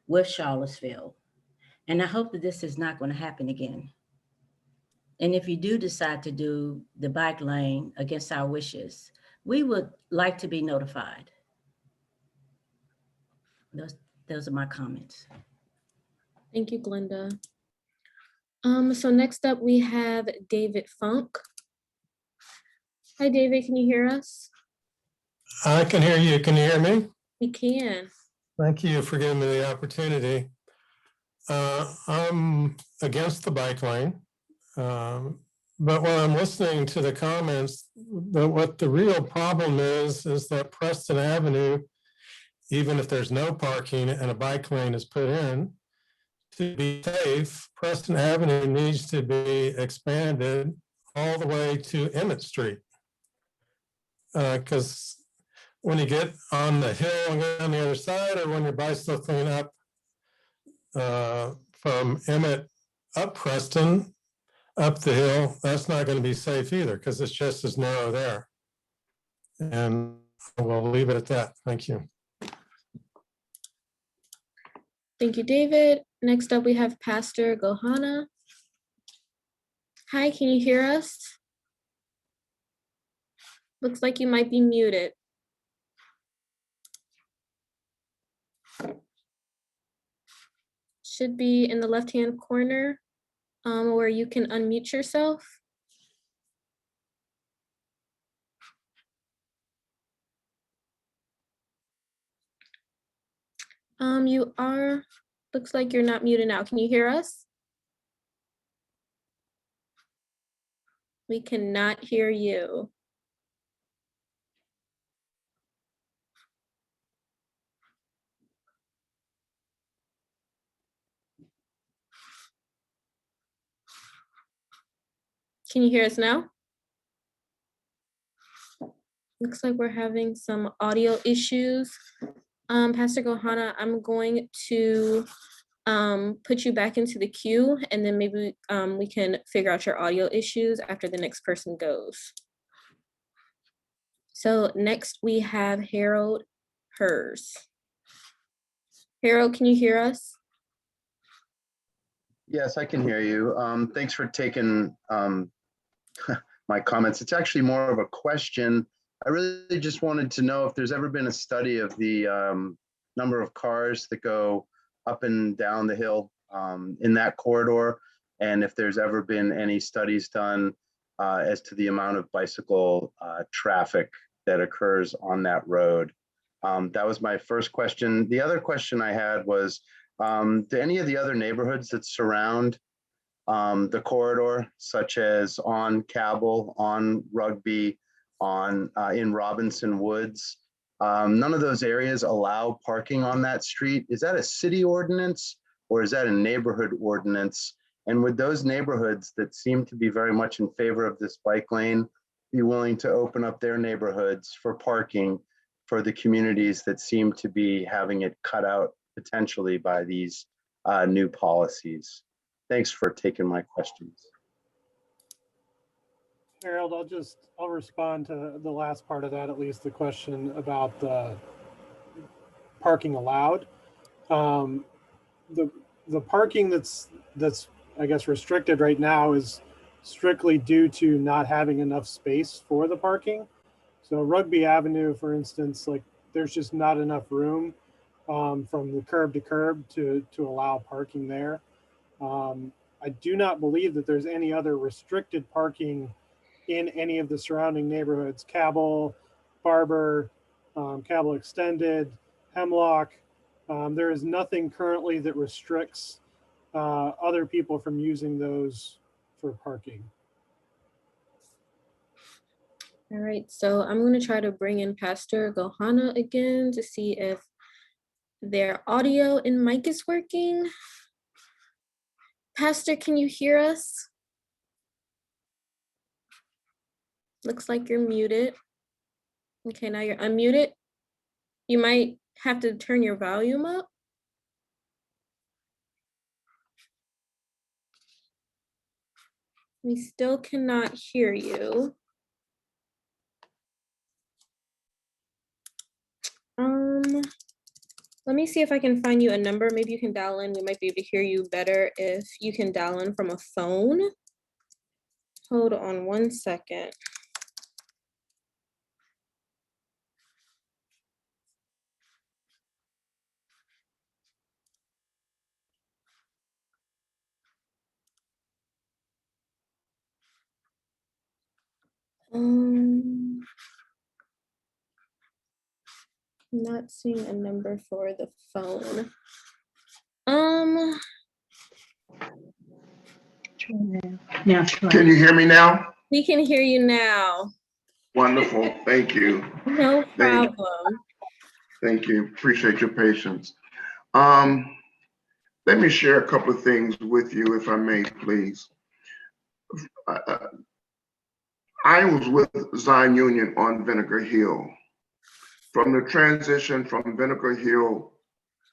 with Charlottesville. And I hope that this is not going to happen again. And if you do decide to do the bike lane against our wishes, we would like to be notified. Those are my comments. Thank you, Glenda. So next up we have David Funk. Hi, David, can you hear us? I can hear you. Can you hear me? We can. Thank you for giving me the opportunity. I'm against the bike lane, but when I'm listening to the comments, what the real problem is that Preston Avenue, even if there's no parking and a bike lane is put in, to be safe, Preston Avenue needs to be expanded all the way to Emmett Street. Because when you get on the hill and go on the other side, or when you're bicycling up from Emmett up Preston, up the hill, that's not going to be safe either, because it's just as narrow there. And we'll leave it at that. Thank you. Thank you, David. Next up, we have Pastor Gohana. Hi, can you hear us? Looks like you might be muted. Should be in the left-hand corner where you can unmute yourself. You are, looks like you're not muted now. Can you hear us? We cannot hear you. Can you hear us now? Looks like we're having some audio issues. Pastor Gohana, I'm going to put you back into the queue, and then maybe we can figure out your audio issues after the next person goes. So next we have Harold Hers. Harold, can you hear us? Yes, I can hear you. Thanks for taking my comments. It's actually more of a question. I really just wanted to know if there's ever been a study of the number of cars that go up and down the hill in that corridor, and if there's ever been any studies done as to the amount of bicycle traffic that occurs on that road. That was my first question. The other question I had was, do any of the other neighborhoods that surround the corridor, such as on Cabell, on Rugby, on in Robinson Woods, none of those areas allow parking on that street? Is that a city ordinance or is that a neighborhood ordinance? And would those neighborhoods that seem to be very much in favor of this bike lane be willing to open up their neighborhoods for parking for the communities that seem to be having it cut out potentially by these new policies? Thanks for taking my questions. Harold, I'll respond to the last part of that, at least the question about the parking allowed. the parking that's I guess restricted right now is strictly due to not having enough space for the parking. So Rugby Avenue, for instance, like there's just not enough room from the curb to curb to allow parking there. I do not believe that there's any other restricted parking in any of the surrounding neighborhoods. Cabell, Barber, Cabell Extended, Hemlock. There is nothing currently that restricts other people from using those for parking. All right, so I'm going to try to bring in Pastor Gohana again to see if their audio and mic is working. Pastor, can you hear us? Looks like you're muted. Okay, now you're unmuted. You might have to turn your volume up. We still cannot hear you. Let me see if I can find you a number. Maybe you can dial in. We might be able to hear you better if you can dial in from a phone. Hold on one second. Not seeing a number for the phone. Now, can you hear me now? We can hear you now. Wonderful, thank you. No problem. Thank you, appreciate your patience. Let me share a couple of things with you, if I may, please. I was with Zion Union on Vinegar Hill. From the transition from Vinegar Hill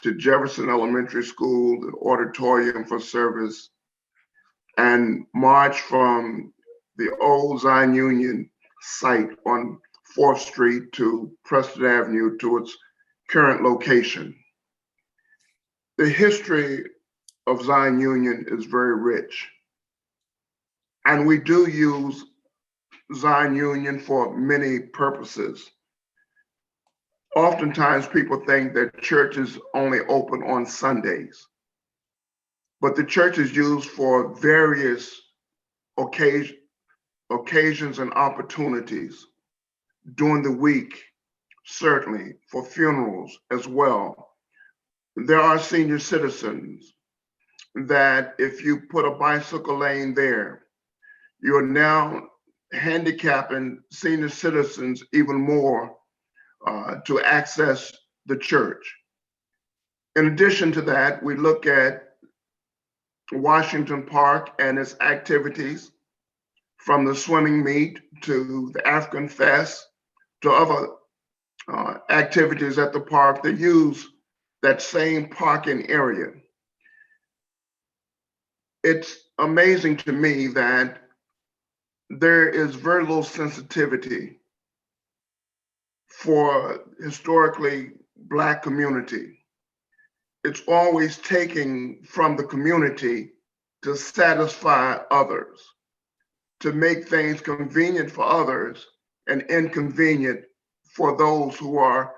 to Jefferson Elementary School, the auditorium for service, and march from the old Zion Union site on 4th Street to Preston Avenue to its current location. The history of Zion Union is very rich, and we do use Zion Union for many purposes. Oftentimes people think that church is only open on Sundays, but the church is used for various occasions and opportunities during the week, certainly for funerals as well. There are senior citizens that if you put a bicycle lane there, you're now handicapping senior citizens even more to access the church. In addition to that, we look at Washington Park and its activities, from the swimming meet to the African Fest to other activities at the park that use that same parking area. It's amazing to me that there is very little sensitivity for historically Black community. It's always taking from the community to satisfy others, to make things convenient for others and inconvenient for those who are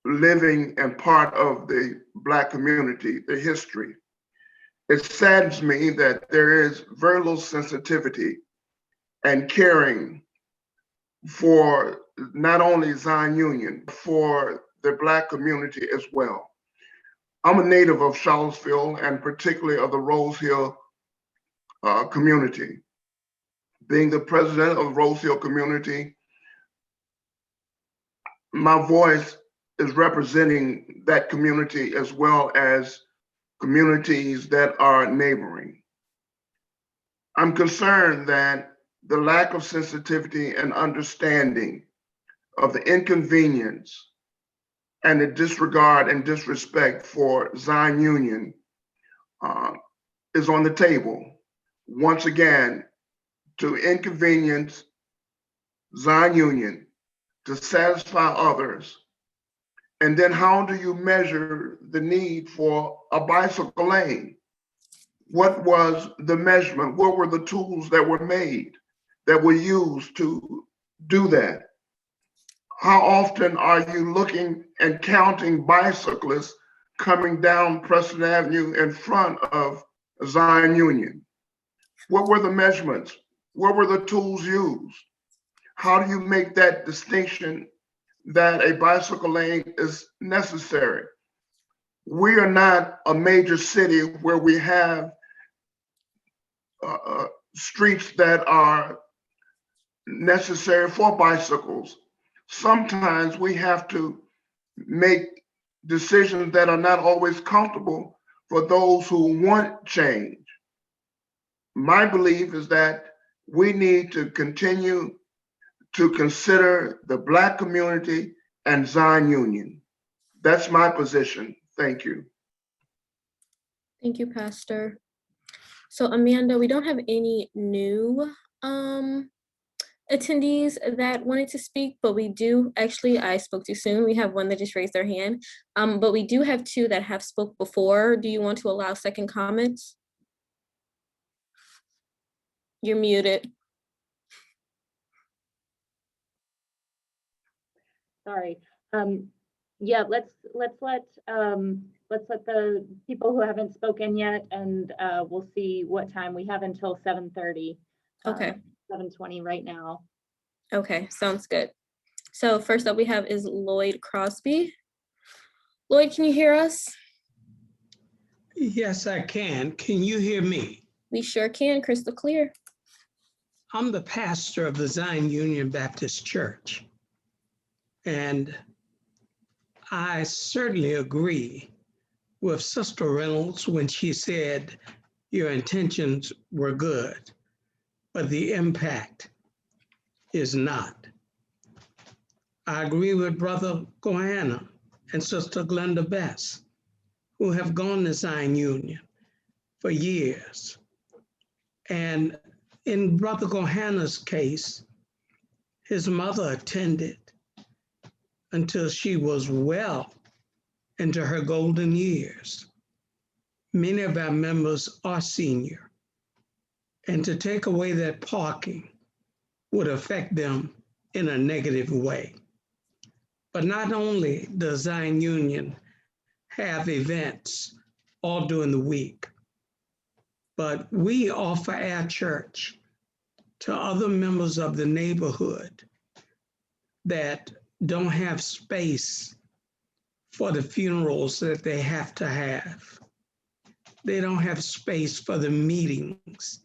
living and part of the Black community, the history. It saddens me that there is very little sensitivity and caring for not only Zion Union, for the Black community as well. I'm a native of Charlottesville and particularly of the Rose Hill community. Being the president of Rose Hill community, my voice is representing that community as well as communities that are neighboring. I'm concerned that the lack of sensitivity and understanding of the inconvenience and the disregard and disrespect for Zion Union is on the table. Once again, to inconvenience Zion Union, to satisfy others, And then how do you measure the need for a bicycle lane? What was the measurement? What were the tools that were made, that were used to do that? How often are you looking and counting bicyclists coming down Preston Avenue in front of Zion Union? What were the measurements? What were the tools used? How do you make that distinction that a bicycle lane is necessary? We are not a major city where we have streets that are necessary for bicycles. Sometimes we have to make decisions that are not always comfortable for those who want change. My belief is that we need to continue to consider the Black community and Zion Union. That's my position. Thank you. Thank you, Pastor. So Amanda, we don't have any new attendees that wanted to speak, but we do, actually, I spoke too soon. We have one that just raised their hand, but we do have two that have spoke before. Do you want to allow second comments? You're muted. Sorry. Yeah, let's let the people who haven't spoken yet, and we'll see what time we have until 7:30. Okay. 7:20 right now. Okay, sounds good. So first up we have is Lloyd Crosby. Lloyd, can you hear us? Yes, I can. Can you hear me? We sure can, crystal clear. I'm the pastor of the Zion Union Baptist Church. And I certainly agree with Sister Reynolds when she said your intentions were good, but the impact is not. I agree with Brother Gohanna and Sister Glenda Bess, who have gone to Zion Union for years. And in Brother Gohanna's case, his mother attended until she was well into her golden years. Many of our members are senior, and to take away that parking would affect them in a negative way. But not only does Zion Union have events all during the week, but we offer our church to other members of the neighborhood that don't have space for the funerals that they have to have. They don't have space for the meetings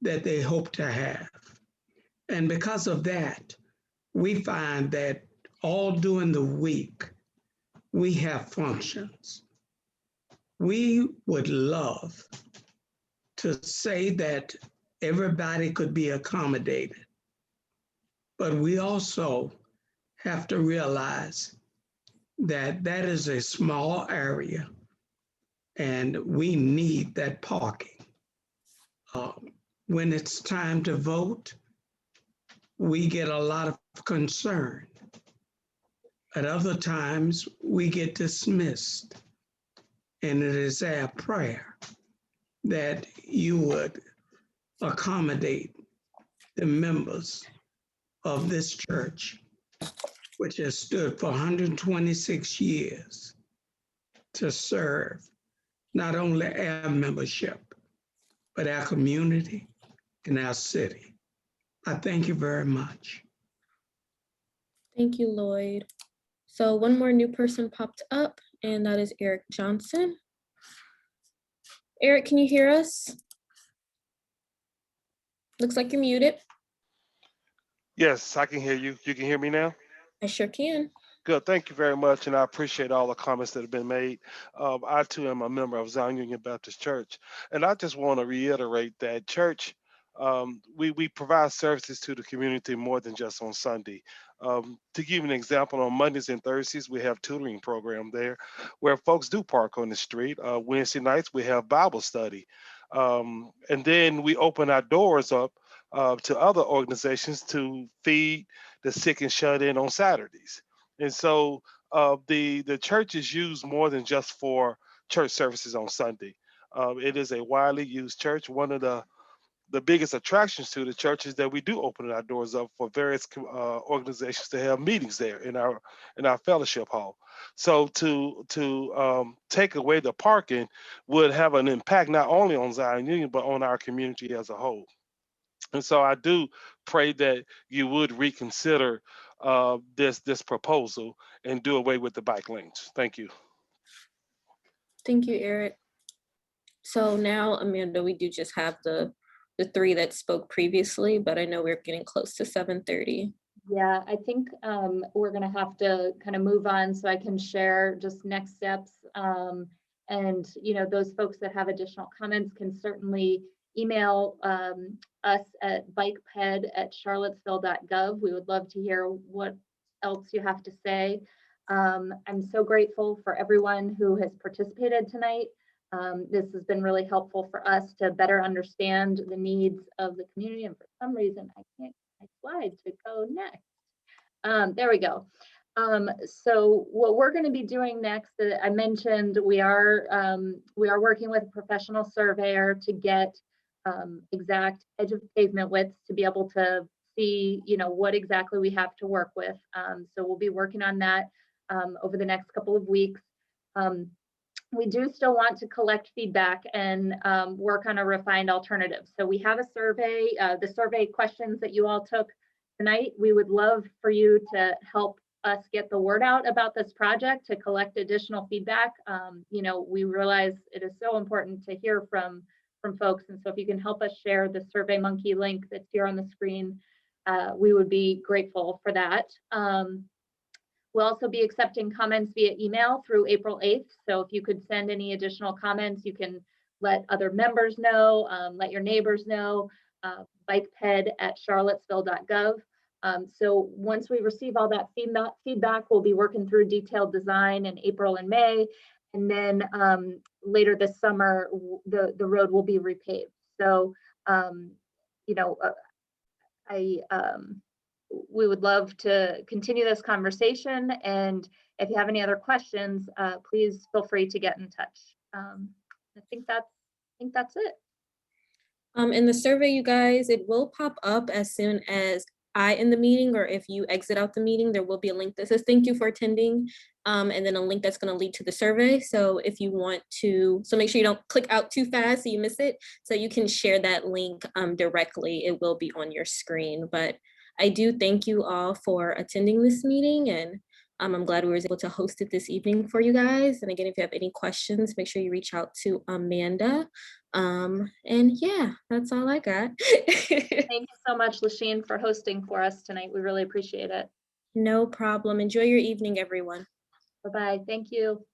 that they hope to have. And because of that, we find that all during the week, we have functions. We would love to say that everybody could be accommodated, but we also have to realize that that is a small area and we need that parking. When it's time to vote, we get a lot of concern. At other times, we get dismissed. And it is our prayer that you would accommodate the members of this church, which has stood for 126 years to serve not only our membership, but our community and our city. I thank you very much. Thank you, Lloyd. So one more new person popped up, and that is Eric Johnson. Eric, can you hear us? Looks like you're muted. Yes, I can hear you. You can hear me now? I sure can. Good. Thank you very much. And I appreciate all the comments that have been made. I too am a member of Zion Union Baptist Church. And I just want to reiterate that church, we provide services to the community more than just on Sunday. To give you an example, on Mondays and Thursdays, we have tutoring program there where folks do park on the street. Wednesday nights, we have Bible study. And then we open our doors up to other organizations to feed the sick and shut in on Saturdays. And so the church is used more than just for church services on Sunday. It is a widely used church. One of the biggest attractions to the church is that we do open our doors up for various organizations to have meetings there in our fellowship hall. So to take away the parking would have an impact not only on Zion Union but on our community as a whole. And so I do pray that you would reconsider this proposal and do away with the bike lanes. Thank you. Thank you, Eric. So now, Amanda, we do just have the three that spoke previously, but I know we're getting close to 7:30. Yeah, I think we're gonna have to kind of move on so I can share just next steps. And those folks that have additional comments can certainly email us at bikeped@charlottesville.gov. We would love to hear what else you have to say. I'm so grateful for everyone who has participated tonight. This has been really helpful for us to better understand the needs of the community. And for some reason, I can't get my slide to go next. There we go. So what we're going to be doing next, I mentioned we are working with a professional surveyor to get exact edge of pavement widths to be able to see, what exactly we have to work with. So we'll be working on that over the next couple of weeks. We do still want to collect feedback and work on a refined alternative. So we have a survey, the survey questions that you all took tonight. We would love for you to help us get the word out about this project, to collect additional feedback. We realize it is so important to hear from folks. And so if you can help us share the SurveyMonkey link that's here on the screen, we would be grateful for that. We'll also be accepting comments via email through April 8th. So if you could send any additional comments, you can let other members know, let your neighbors know, bikeped@charlottesville.gov. So once we receive all that feedback, we'll be working through detailed design in April and May. And then later this summer, the road will be repaved. So, we would love to continue this conversation. And if you have any other questions, please feel free to get in touch. I think that's it. In the survey, you guys, it will pop up as soon as I end the meeting, or if you exit out the meeting, there will be a link that says thank you for attending, and then a link that's going to lead to the survey. So if you want to, so make sure you don't click out too fast so you miss it, so you can share that link directly. It will be on your screen. But I do thank you all for attending this meeting, and I'm glad we were able to host it this evening for you guys. And again, if you have any questions, make sure you reach out to Amanda. And yeah, that's all I got. Thank you so much, Lasheen, for hosting for us tonight. We really appreciate it. No problem. Enjoy your evening, everyone. Bye-bye. Thank you.